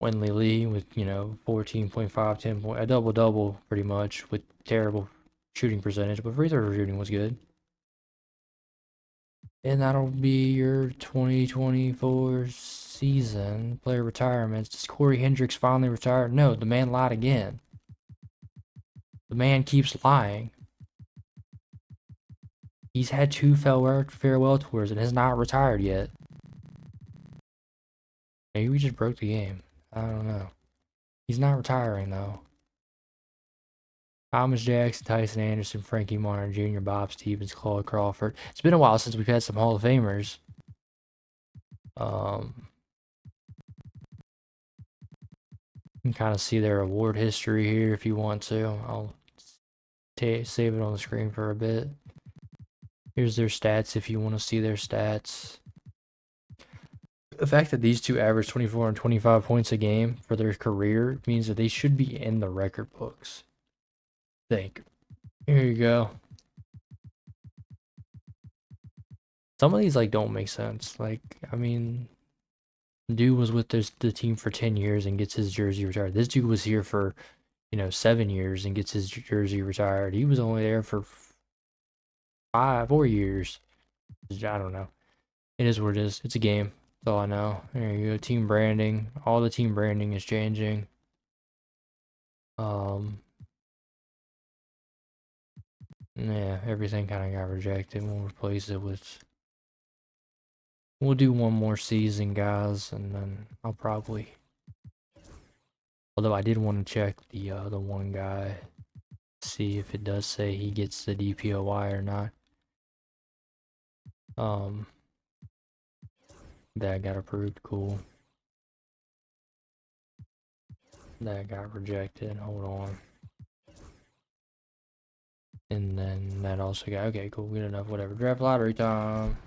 Winley Lee with, 14.5, 10 point, a double-double pretty much with terrible shooting percentage, but free throw shooting was good. And that'll be your 2024 season player retirements. Does Corey Hendricks finally retire? No, the man lied again. The man keeps lying. He's had 2 farewell tours and has not retired yet. Maybe we just broke the game. I don't know. He's not retiring, though. Thomas Jackson, Tyson Anderson, Frankie Martin Jr., Bob Stevens, Claude Crawford. It's been a while since we've had some Hall of Famers. You can kind of see their award history here if you want to. I'll save it on the screen for a bit. Here's their stats if you want to see their stats. The fact that these two average 24 and 25 points a game for their career means that they should be in the record books. I think. Here you go. Some of these like don't make sense. Like, I mean, dude was with the team for 10 years and gets his jersey retired. This dude was here for, 7 years and gets his jersey retired. He was only there for 4 years. I don't know. It is what it is. It's a game. That's all I know. There you go. Team branding. All the team branding is changing. Yeah, everything kind of got rejected. We'll replace it with. We'll do one more season, guys, and then I'll probably. Although I did want to check the one guy, see if it does say he gets the DPOY or not. That got approved. Cool. That got rejected. Hold on. And then that also got, okay, cool, good enough, whatever. Draft lottery time.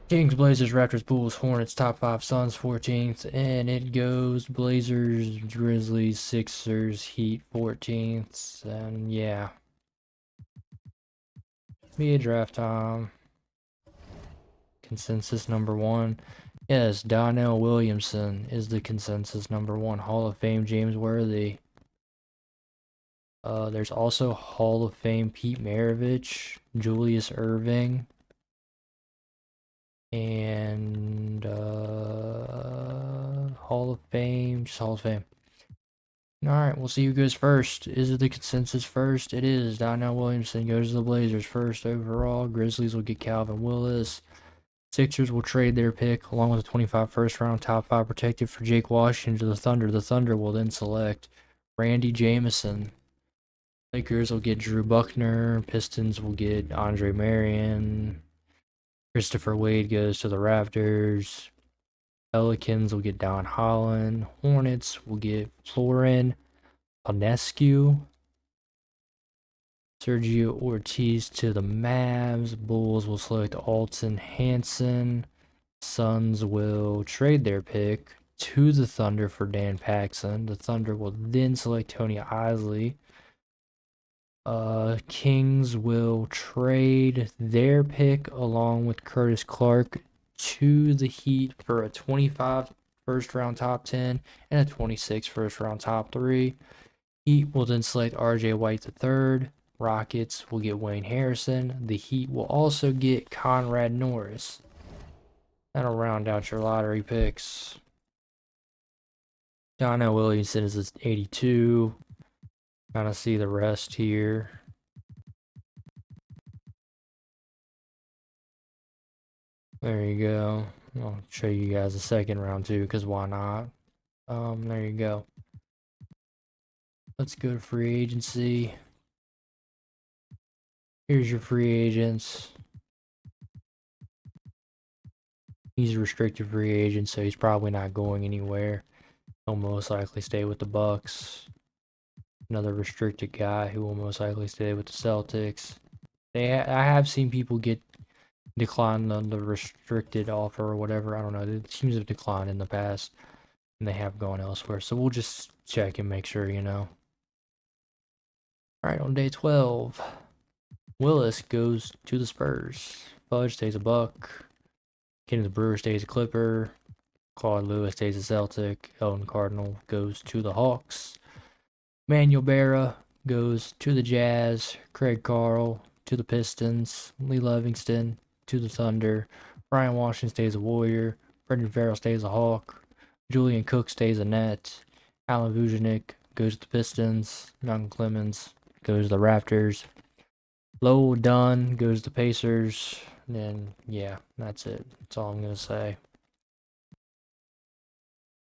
Kings, Blazers, Raptors, Bulls, Hornets, top 5, Suns, 14th. And it goes Blazers, Grizzlies, Sixers, Heat, 14th. And yeah. Be a draft time. Consensus number 1. Yes, Donnell Williamson is the consensus number 1. Hall of Fame James Worthy. There's also Hall of Fame Pete Maravich, Julius Erving, and Hall of Fame, just Hall of Fame. Alright, we'll see who goes first. Is it the consensus first? It is. Donnell Williamson goes to the Blazers first overall. Grizzlies will get Calvin Willis. Sixers will trade their pick along with a 25 first round top 5 protected for Jake Washington to the Thunder. The Thunder will then select Randy Jamison. Lakers will get Drew Buckner. Pistons will get Andre Marion. Christopher Wade goes to the Raptors. Pelicans will get Don Holland. Hornets will get Florin Panescu. Sergio Ortiz to the Mavs. Bulls will select Alton Hansen. Suns will trade their pick to the Thunder for Dan Paxson. The Thunder will then select Tony Isley. Kings will trade their pick along with Curtis Clark to the Heat for a 25 first round top 10 and a 26 first round top 3. Heat will then select RJ White III. Rockets will get Wayne Harrison. The Heat will also get Conrad Norris. That'll round out your lottery picks. Donnell Williamson is at 82. Kind of see the rest here. There you go. I'll show you guys the second round too, because why not? There you go. Let's go to free agency. Here's your free agents. He's a restricted free agent, so he's probably not going anywhere. He'll most likely stay with the Bucks. Another restricted guy who will most likely stay with the Celtics. I have seen people get declined the restricted offer or whatever. I don't know. The teams have declined in the past, and they have gone elsewhere. So we'll just check and make sure, All right, on day 12, Willis goes to the Spurs. Fudge stays a Buck. Kenny the Brewer stays a Clipper. Claude Lewis stays a Celtic. Elton Cardinal goes to the Hawks. Manuel Barra goes to the Jazz. Craig Carl to the Pistons. Lee Livingston to the Thunder. Brian Washington stays a Warrior. Brendan Farrell stays a Hawk. Julian Cook stays a Net. Alan Vujanik goes to the Pistons. Malcolm Clemens goes to the Raptors. Lowell Dunn goes to the Pacers. And then, yeah, that's it. That's all I'm going to say.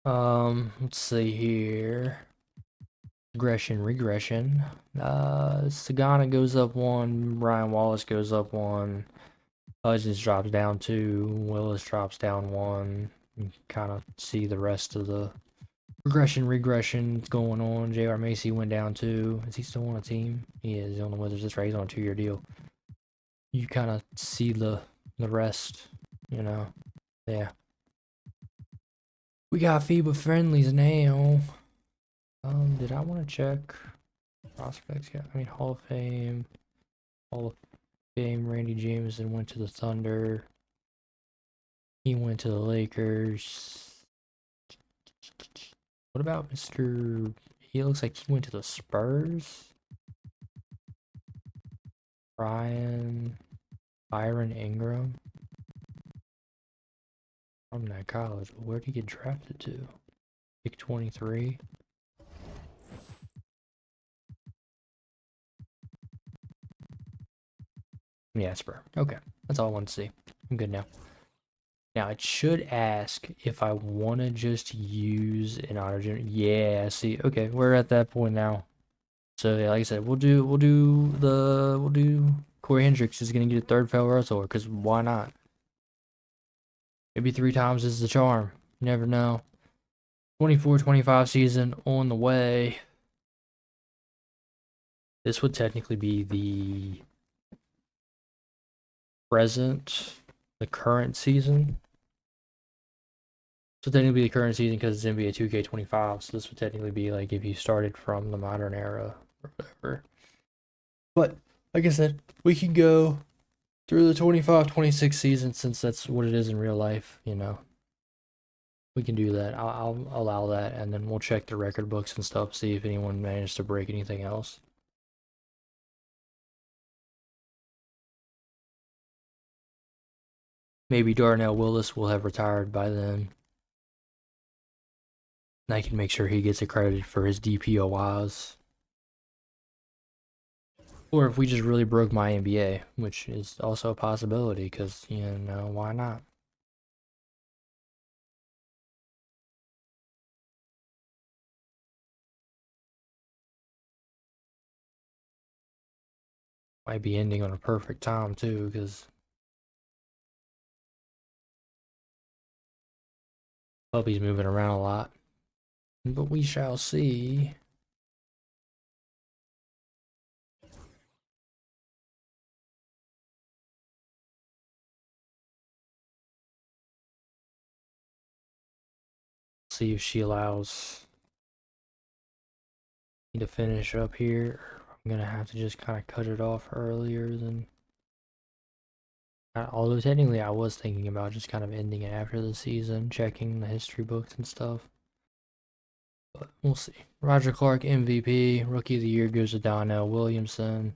Let's see here. Regression. Sagana goes up 1. Ryan Wallace goes up 1. Hudgens drops down 2. Willis drops down 1. You kind of see the rest of the regression going on. J.R. Macy went down 2. Is he still on a team? He is. He's on the Wizards. That's right. He's on a 2-year deal. You kind of see the rest, Yeah. We got FIBA friendlies now. Did I want to check? Prospects, yeah. I mean, Hall of Fame. Hall of Fame, Randy Jameson went to the Thunder. He went to the Lakers. What about Mr. He looks like he went to the Spurs. Byron Ingram. From that college. Where'd he get drafted to? Pick 23. Yeah, Spur. Okay. That's all I wanted to see. I'm good now. Now, it should ask if I want to just use an autogen. Yeah, see. Okay, we're at that point now. So, yeah, like I said, we'll do Corey Hendricks is going to get a third Farewell Tour, because why not? Maybe 3 times is the charm. You never know. 24-25 season on the way. This would technically be the current season. So technically the current season because it's NBA 2K25. So this would technically be like if you started from the modern era or whatever. But like I said, we can go through the 25-26 season since that's what it is in real life, you know. We can do that. I'll allow that, and then we'll check the record books and stuff, see if anyone managed to break anything else. Maybe Darnell Willis will have retired by then. And I can make sure he gets accredited for his DPOIs. Or if we just really broke MyNBA, which is also a possibility, because, you know, why not? Might be ending on a perfect time, too, because Puppy's moving around a lot. But we shall see. See if she allows me to finish up here. I'm gonna have to just kind of cut it off earlier than. Although technically I was thinking about just kind of ending it after the season, checking the history books and stuff. But we'll see. Roger Clark MVP, Rookie of the Year goes to Donnell Williamson.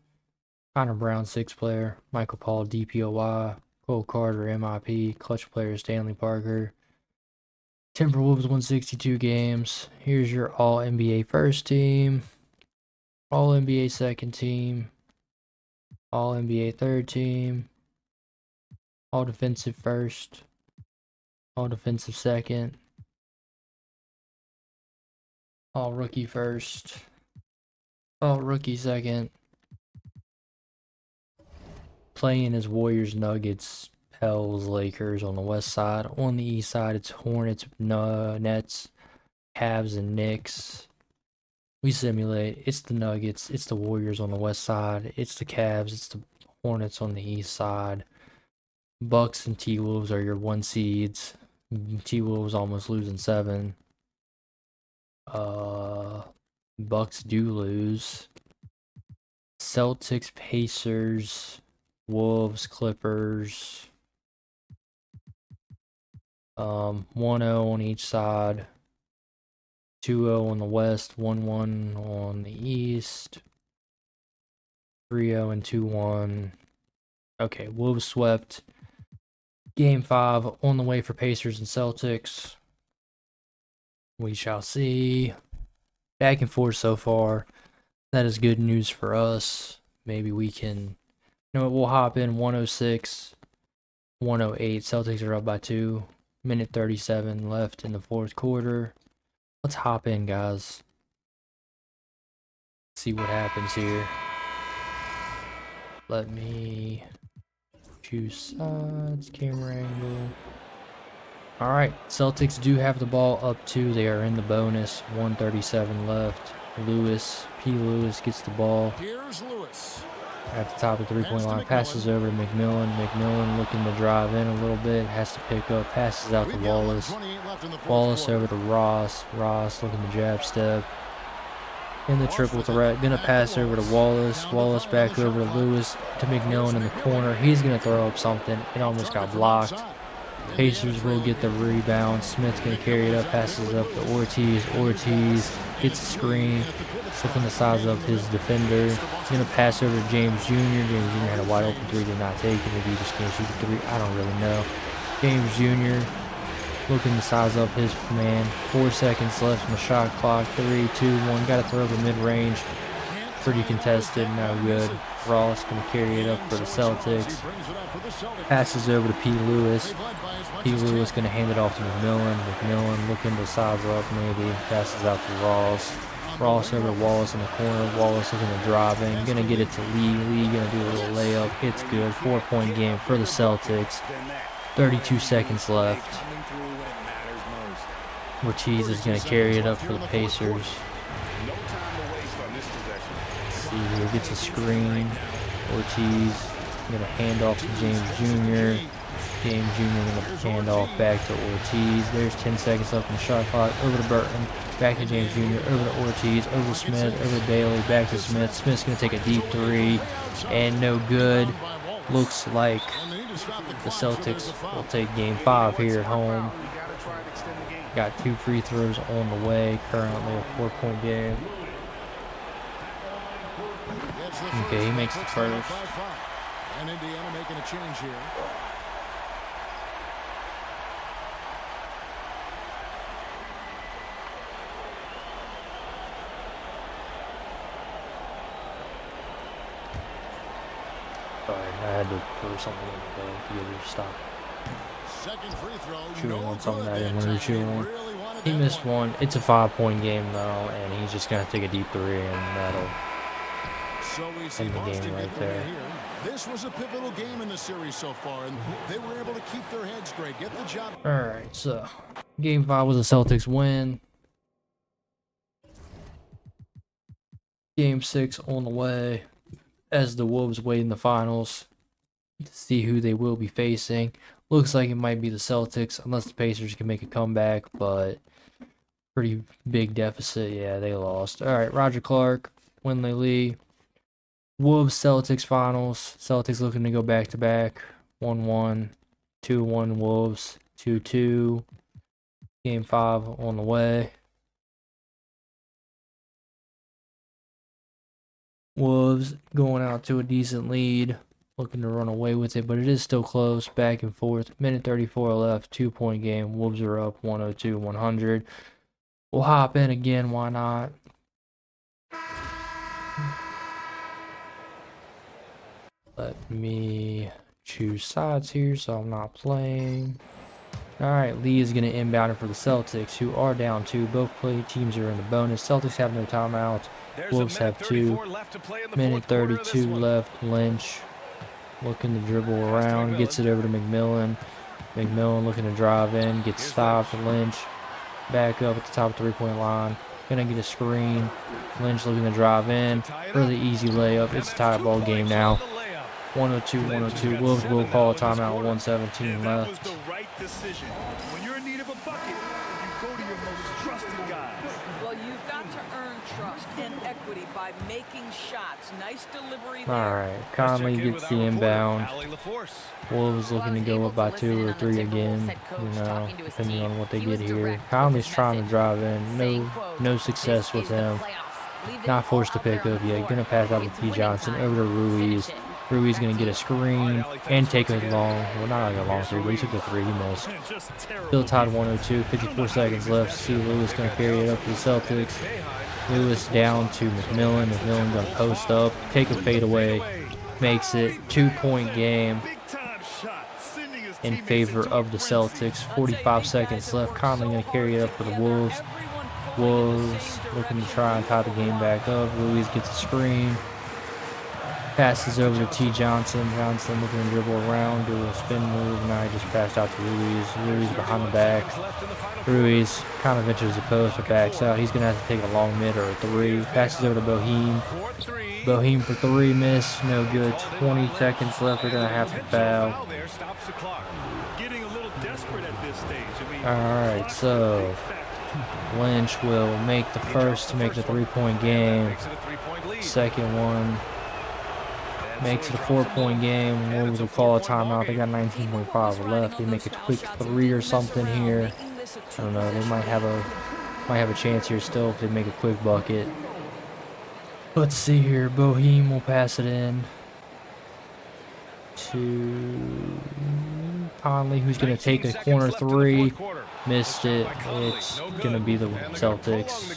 Connor Brown 6th player, Michael Paul DPOY, Cole Carter MIP, clutch player Stanley Parker. Timberwolves won 62 games. Here's your All NBA first team, All NBA second team, All NBA third team, All defensive first, All defensive second, All rookie first, All rookie second. Playing as Warriors, Nuggets, Pels, Lakers on the west side. On the east side, it's Hornets, Nets, Cavs, and Knicks. We simulate. It's the Nuggets. It's the Warriors on the west side. It's the Cavs. It's the Hornets on the east side. Bucks and T-Wolves are your 1 seeds. T-Wolves almost losing 7. Bucks do lose. Celtics, Pacers, Wolves, Clippers. 1-0 on each side. 2-0 on the west, 1-1 on the east. 3-0 and 2-1. Okay, Wolves swept. Game 5 on the way for Pacers and Celtics. We shall see. Back and forth so far. That is good news for us. Maybe we can. You know what? We'll hop in 106, 108. Celtics are up by 2. Minute 37 left in the 4th quarter. Let's hop in, guys. See what happens here. Let me choose sides, camera angle. Alright, Celtics do have the ball up 2. They are in the bonus. 1:37 left. P. Lewis gets the ball. Here's Lewis. At the top of the 3-point line, passes over to McMillan. McMillan looking to drive in a little bit, has to pick up, passes out to Wallace. Wallace over to Ross. Ross looking to jab step. in the triple threat. Gonna pass over to Wallace. Wallace back over to Lewis to McMillan in the corner. He's gonna throw up something. It almost got blocked. Pacers will get the rebound. Smith's gonna carry it up, passes up to Ortiz. Ortiz gets a screen, looking to size up his defender. He's gonna pass over to James Jr. James Jr. had a wide open three, did not take it. Maybe he just can't shoot the three. I don't really know. James Jr. looking to size up his man. 4 seconds left on the shot clock. 3, 2, 1. Got to throw the mid-range. Pretty contested, no good. Ross gonna carry it up for the Celtics. Passes over to P. Lewis. P. Lewis gonna hand it off to McMillan. McMillan looking to size up maybe. Passes out to Ross. Ross over to Wallace in the corner. Wallace looking to drive in. Gonna get it to Lee. Lee gonna do a little layup. It's good. 4-point game for the Celtics. 32 seconds left. Ortiz is gonna carry it up for the Pacers. See here, gets a screen. Ortiz gonna hand off to James Jr. James Jr. gonna hand off back to Ortiz. There's 10 seconds left in the shot clock. Over to Burton, back to James Jr. Over to Ortiz, over to Smith, over to Bailey, back to Smith. Smith's gonna take a deep three, and no good. Looks like the Celtics will take Game 5 here at home. Got 2 free throws on the way. Currently a 4-point game. Okay, he makes the first. And Indiana making a change here. Sorry, I had to throw something in the ball to get her to stop. Second free throw. Shooting on something I didn't want to shoot on. He missed one. It's a 5-point game though, and he's just gonna take a deep three, and that'll end the game right there. This was a pivotal game in the series so far, and they were able to keep their heads straight, get the job. All right, so Game 5 was a Celtics win. Game 6 on the way, as the Wolves wait in the finals to see who they will be facing. Looks like it might be the Celtics, unless the Pacers can make a comeback, but pretty big deficit. Yeah, they lost. All right, Roger Clark, Winley Lee. Wolves Celtics finals. Celtics looking to go back to back. 1-1, 2-1 Wolves, 2-2. Game 5 on the way. Wolves going out to a decent lead, looking to run away with it, but it is still close, back and forth. Minute 34 left, 2-point game. Wolves are up 102-100. We'll hop in again, why not? Let me choose sides here so I'm not playing. Alright, Lee is going to inbound it for the Celtics, who are down 2. Both teams are in the bonus. Celtics have no timeouts. Wolves have 2. Minute 32 left. Lynch looking to dribble around. Gets it over to McMillan. McMillan looking to drive in. Gets stopped. Lynch back up at the top of the 3-point line. Gonna get a screen. Lynch looking to drive in. Really easy layup. It's a tie ball game now. 102-102. Wolves will call a timeout. 1:17 left. The right decision. When you're in need of a bucket, you go to your most trusted guys. Well, you've got to earn trust and equity by making shots. Nice delivery there. All right, Conley gets the inbound. Wolves looking to go up by 2 or 3 again, you know, depending on what they get here. Conley's trying to drive in. No success with him. Not forced to pick up yet. Gonna pass out to T. Johnson over to Ruiz. Ruiz going to get a screen and take a long, well, not like a long three, but he took the 3, he missed. Still tied 102, 54 seconds left. See Lewis going to carry it up for the Celtics. Lewis down to McMillan. McMillan going to post up, take a fadeaway, makes it. 2-point game in favor of the Celtics. 45 seconds left. Conley going to carry it up for the Wolves. Wolves looking to try and tie the game back up. Ruiz gets a screen. Passes over to T. Johnson. Johnson looking to dribble around, do a spin move. Now he just passed out to Ruiz. Ruiz behind the back. Ruiz kind of enters the post but backs out. He's going to have to take a long mid or a 3. Passes over to Boheme. Boheme for 3, miss. No good. 20 seconds left. They're going to have to foul. Alright, so Lynch will make the first to make the 3-point game. Second one makes it a 4-point game. What would we call a timeout? They got 19.5 left. They make a quick 3 or something here. I don't know. They might have a chance here still if they make a quick bucket. Let's see here. Boheim will pass it in to Conley, who's going to take a corner 3. Missed it. It's going to be the Celtics.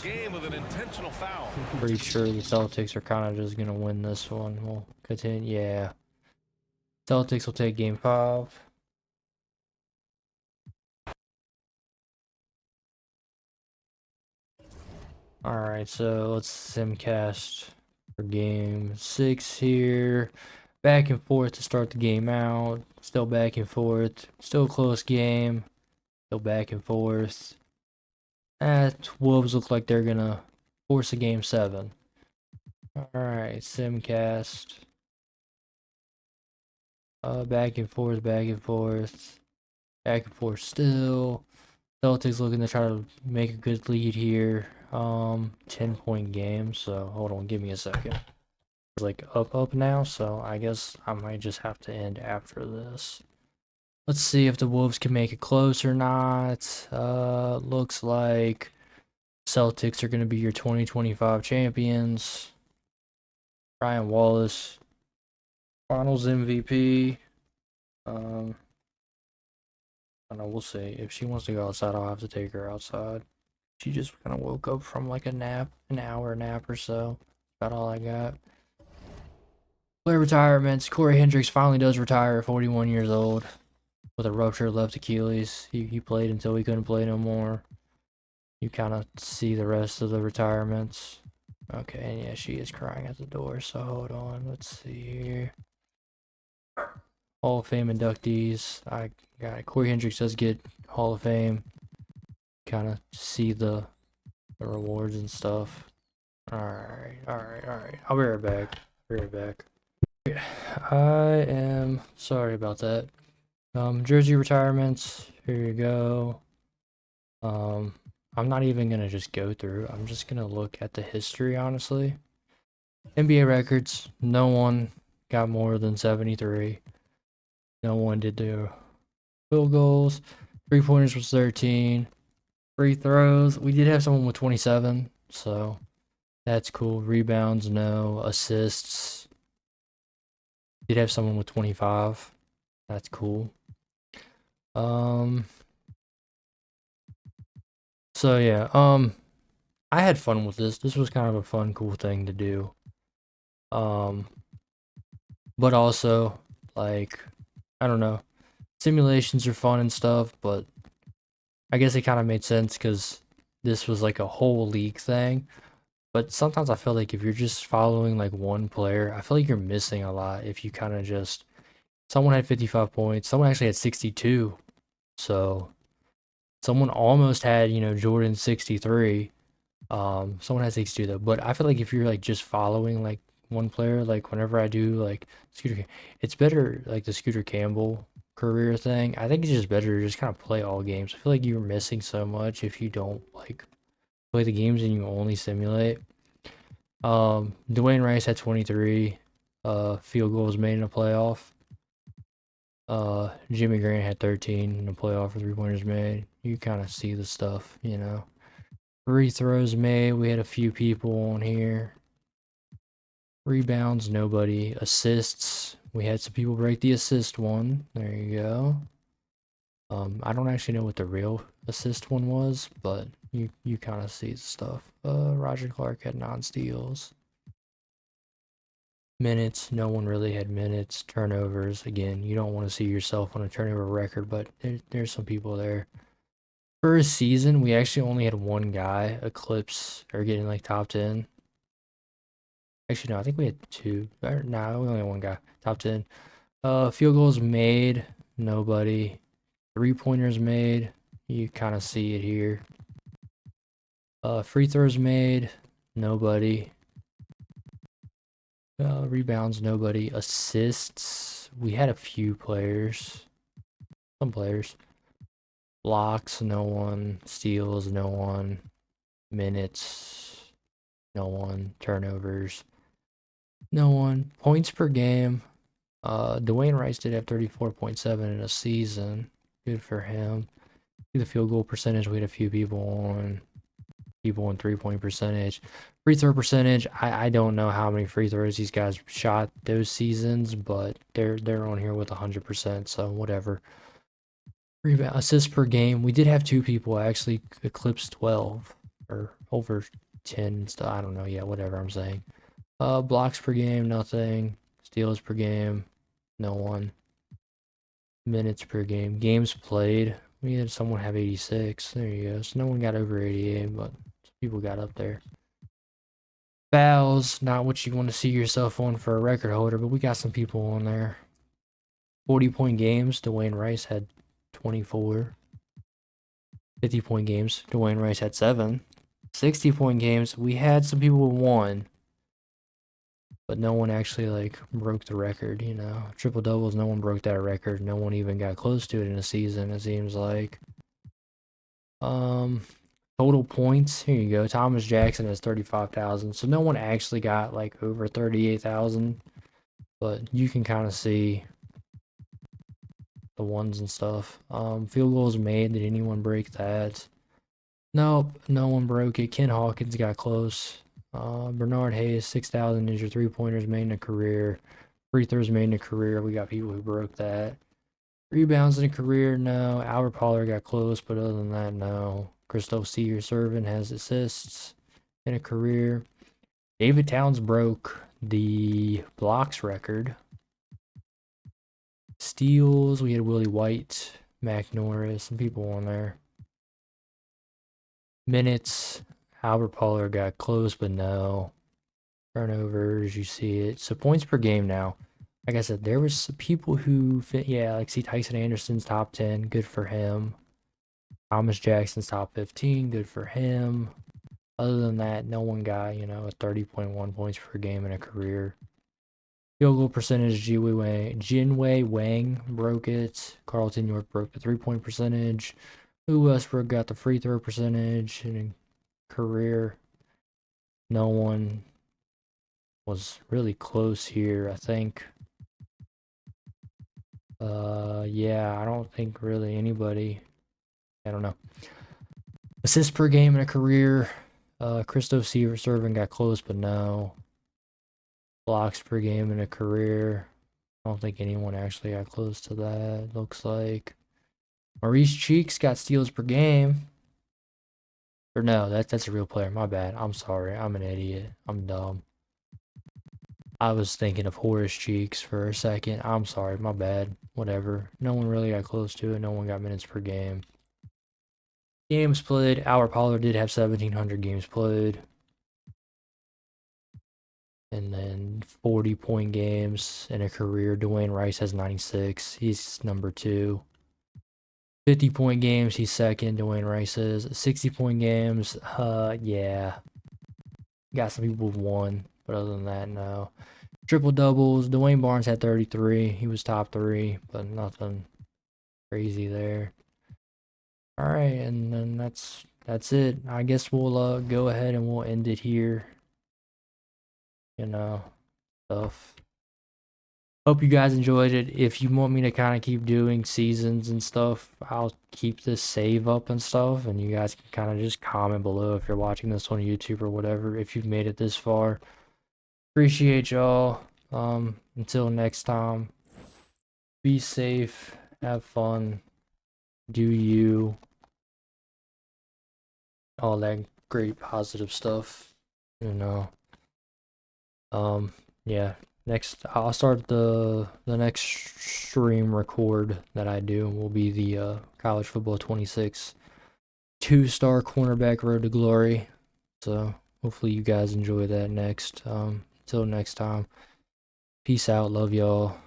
Pretty sure the Celtics are kind of just going to win this one. We'll continue. Yeah. Celtics will take game 5. Alright, so let's simcast for game 6 here. Back and forth to start the game out. Still back and forth. Still a close game. Still back and forth. Wolves look like they're gonna force a game 7. Alright, simcast. Back and forth, back and forth. Back and forth still. Celtics looking to try to make a good lead here. 10-point game, so hold on, give me a second. It's like up now, so I guess I might just have to end after this. Let's see if the Wolves can make it close or not. Looks like Celtics are going to be your 2025 champions. Ryan Wallace, Finals MVP. I don't know, we'll see. If she wants to go outside, I'll have to take her outside. She just kind of woke up from like a nap, an hour nap or so. About all I got. Player retirements. Corey Hendricks finally does retire at 41 years old with a ruptured left Achilles. He played until he couldn't play no more. You kind of see the rest of the retirements. Okay, and yeah, she is crying at the door, so hold on. Let's see here. Hall of Fame inductees. I got it. Corey Hendricks does get Hall of Fame. Kind of see the rewards and stuff. Alright. I'll be right back. I am sorry about that. Jersey retirements. Here you go. I'm not even gonna just go through. I'm just gonna look at the history, honestly. NBA records. No one got more than 73. No one did their field goals. 3-pointers was 13. Free throws. We did have someone with 27, so that's cool. Rebounds, no. Assists. Did have someone with 25. That's cool. So yeah, I had fun with this. This was kind of a fun, cool thing to do. But also, like, I don't know. Simulations are fun and stuff, but I guess it kind of made sense because this was like a whole league thing. But sometimes I feel like if you're just following like one player, I feel like you're missing a lot if you kind of just... Someone had 55 points. Someone actually had 62. So someone almost had, Jordan 63. Someone had 62 though. But I feel like if you're like just following like one player, like whenever I do like it's better like the Scooter Campbell career thing. I think it's just better to just kind of play all games. I feel like you're missing so much if you don't like play the games and you only simulate. Dwayne Rice had 23 field goals made in a playoff. Jimmy Grant had 13 in the playoff for 3-pointers made. You kind of see the stuff, Free throws made, we had a few people on here. Rebounds, nobody. Assists, we had some people break the assist one. There you go. I don't actually know what the real assist one was, but you kind of see the stuff. Roger Clark had 9 steals. Minutes, no one really had minutes. Turnovers, again, you don't want to see yourself on a turnover record, but there's some people there. For a season, we actually only had one guy eclipse or getting like top 10. Actually, no, I think we had 2. No, we only had one guy top 10. Field goals made, nobody. 3-pointers made, you kind of see it here. Free throws made, nobody. Rebounds, nobody. Assists, we had a few players. Some players. Blocks, no one. Steals, no one. Minutes, no one. Turnovers, no one. Points per game. Dwayne Rice did have 34.7 in a season. Good for him. The field goal percentage, we had a few people on 3-point percentage. Free throw percentage, I don't know how many free throws these guys shot those seasons, but they're on here with 100%, so whatever. Rebound assists per game, we did have 2 people actually eclipse 12 or over 10 stuff. I don't know, yeah, whatever I'm saying. Blocks per game, nothing. Steals per game, no one. Minutes per game. Games played, we had someone have 86. There you go. So no one got over 88, but people got up there. Fouls, not what you want to see yourself on for a record holder, but we got some people on there. 40-point games, Dwayne Rice had 24. 50-point games, Dwayne Rice had 7. 60-point games, we had some people with 1. But no one actually, like, broke the record, you know. Triple-doubles, no one broke that record. No one even got close to it in a season, it seems like. Total points, here you go. Thomas Jackson has 35,000. So no one actually got, like, over 38,000. But you can kind of see the ones and stuff. Field goals made. Did anyone break that? Nope, no one broke it. Ken Hawkins got close. Bernard Hayes, 6,000 is your 3-pointers made in a career. Free throws made in a career. We got people who broke that. Rebounds in a career, no. Albert Pollard got close, but other than that, no. Christoph Seeger-Servin has assists in a career. David Towns broke the blocks record. Steals, we had Willie White, Mac Norris, some people on there. Minutes, Albert Pollard got close, but no. Turnovers, you see it. So points per game now. Like I said, there was some people who fit, yeah, like see Tyson Anderson's top 10, good for him. Thomas Jackson's top 15, good for him. Other than that, no one got, you know, a 30.1 points per game in a career. Field goal percentage, Jinwei Wang broke it. Carlton York broke the 3-point percentage. Lou Westbrook got the free throw percentage in a career. No one was really close here, I think. Yeah, I don't think really anybody. I don't know. Assists per game in a career. Christoph Seeger-Servin got close, but no. Blocks per game in a career. I don't think anyone actually got close to that, looks like. Maurice Cheeks got steals per game. Or no, that's a real player. My bad. I'm sorry. I'm an idiot. I'm dumb. I was thinking of Horace Cheeks for a second. I'm sorry. My bad. Whatever. No one really got close to it. No one got minutes per game. Games played. Albert Pollard did have 1,700 games played. And then 40-point games in a career. Dwayne Rice has 96. He's number 2. 50-point games, he's second. Dwayne Rice is. 60-point games, yeah. Got some people with 1, but other than that, no. Triple doubles, Dwayne Barnes had 33. He was top 3, but nothing crazy there. All right, and then that's it. I guess we'll go ahead and we'll end it here. You know, stuff. Hope you guys enjoyed it. If you want me to kind of keep doing seasons and stuff, I'll keep this save up and stuff, and you guys can kind of just comment below if you're watching this on YouTube or whatever, if you've made it this far. Appreciate y'all. Until next time, be safe, have fun, do you, all that great positive stuff, you know. Yeah. Next, I'll start the next stream record that I do will be the College Football 26 2-star cornerback road to glory. So hopefully you guys enjoy that next. Until next time, peace out, love y'all.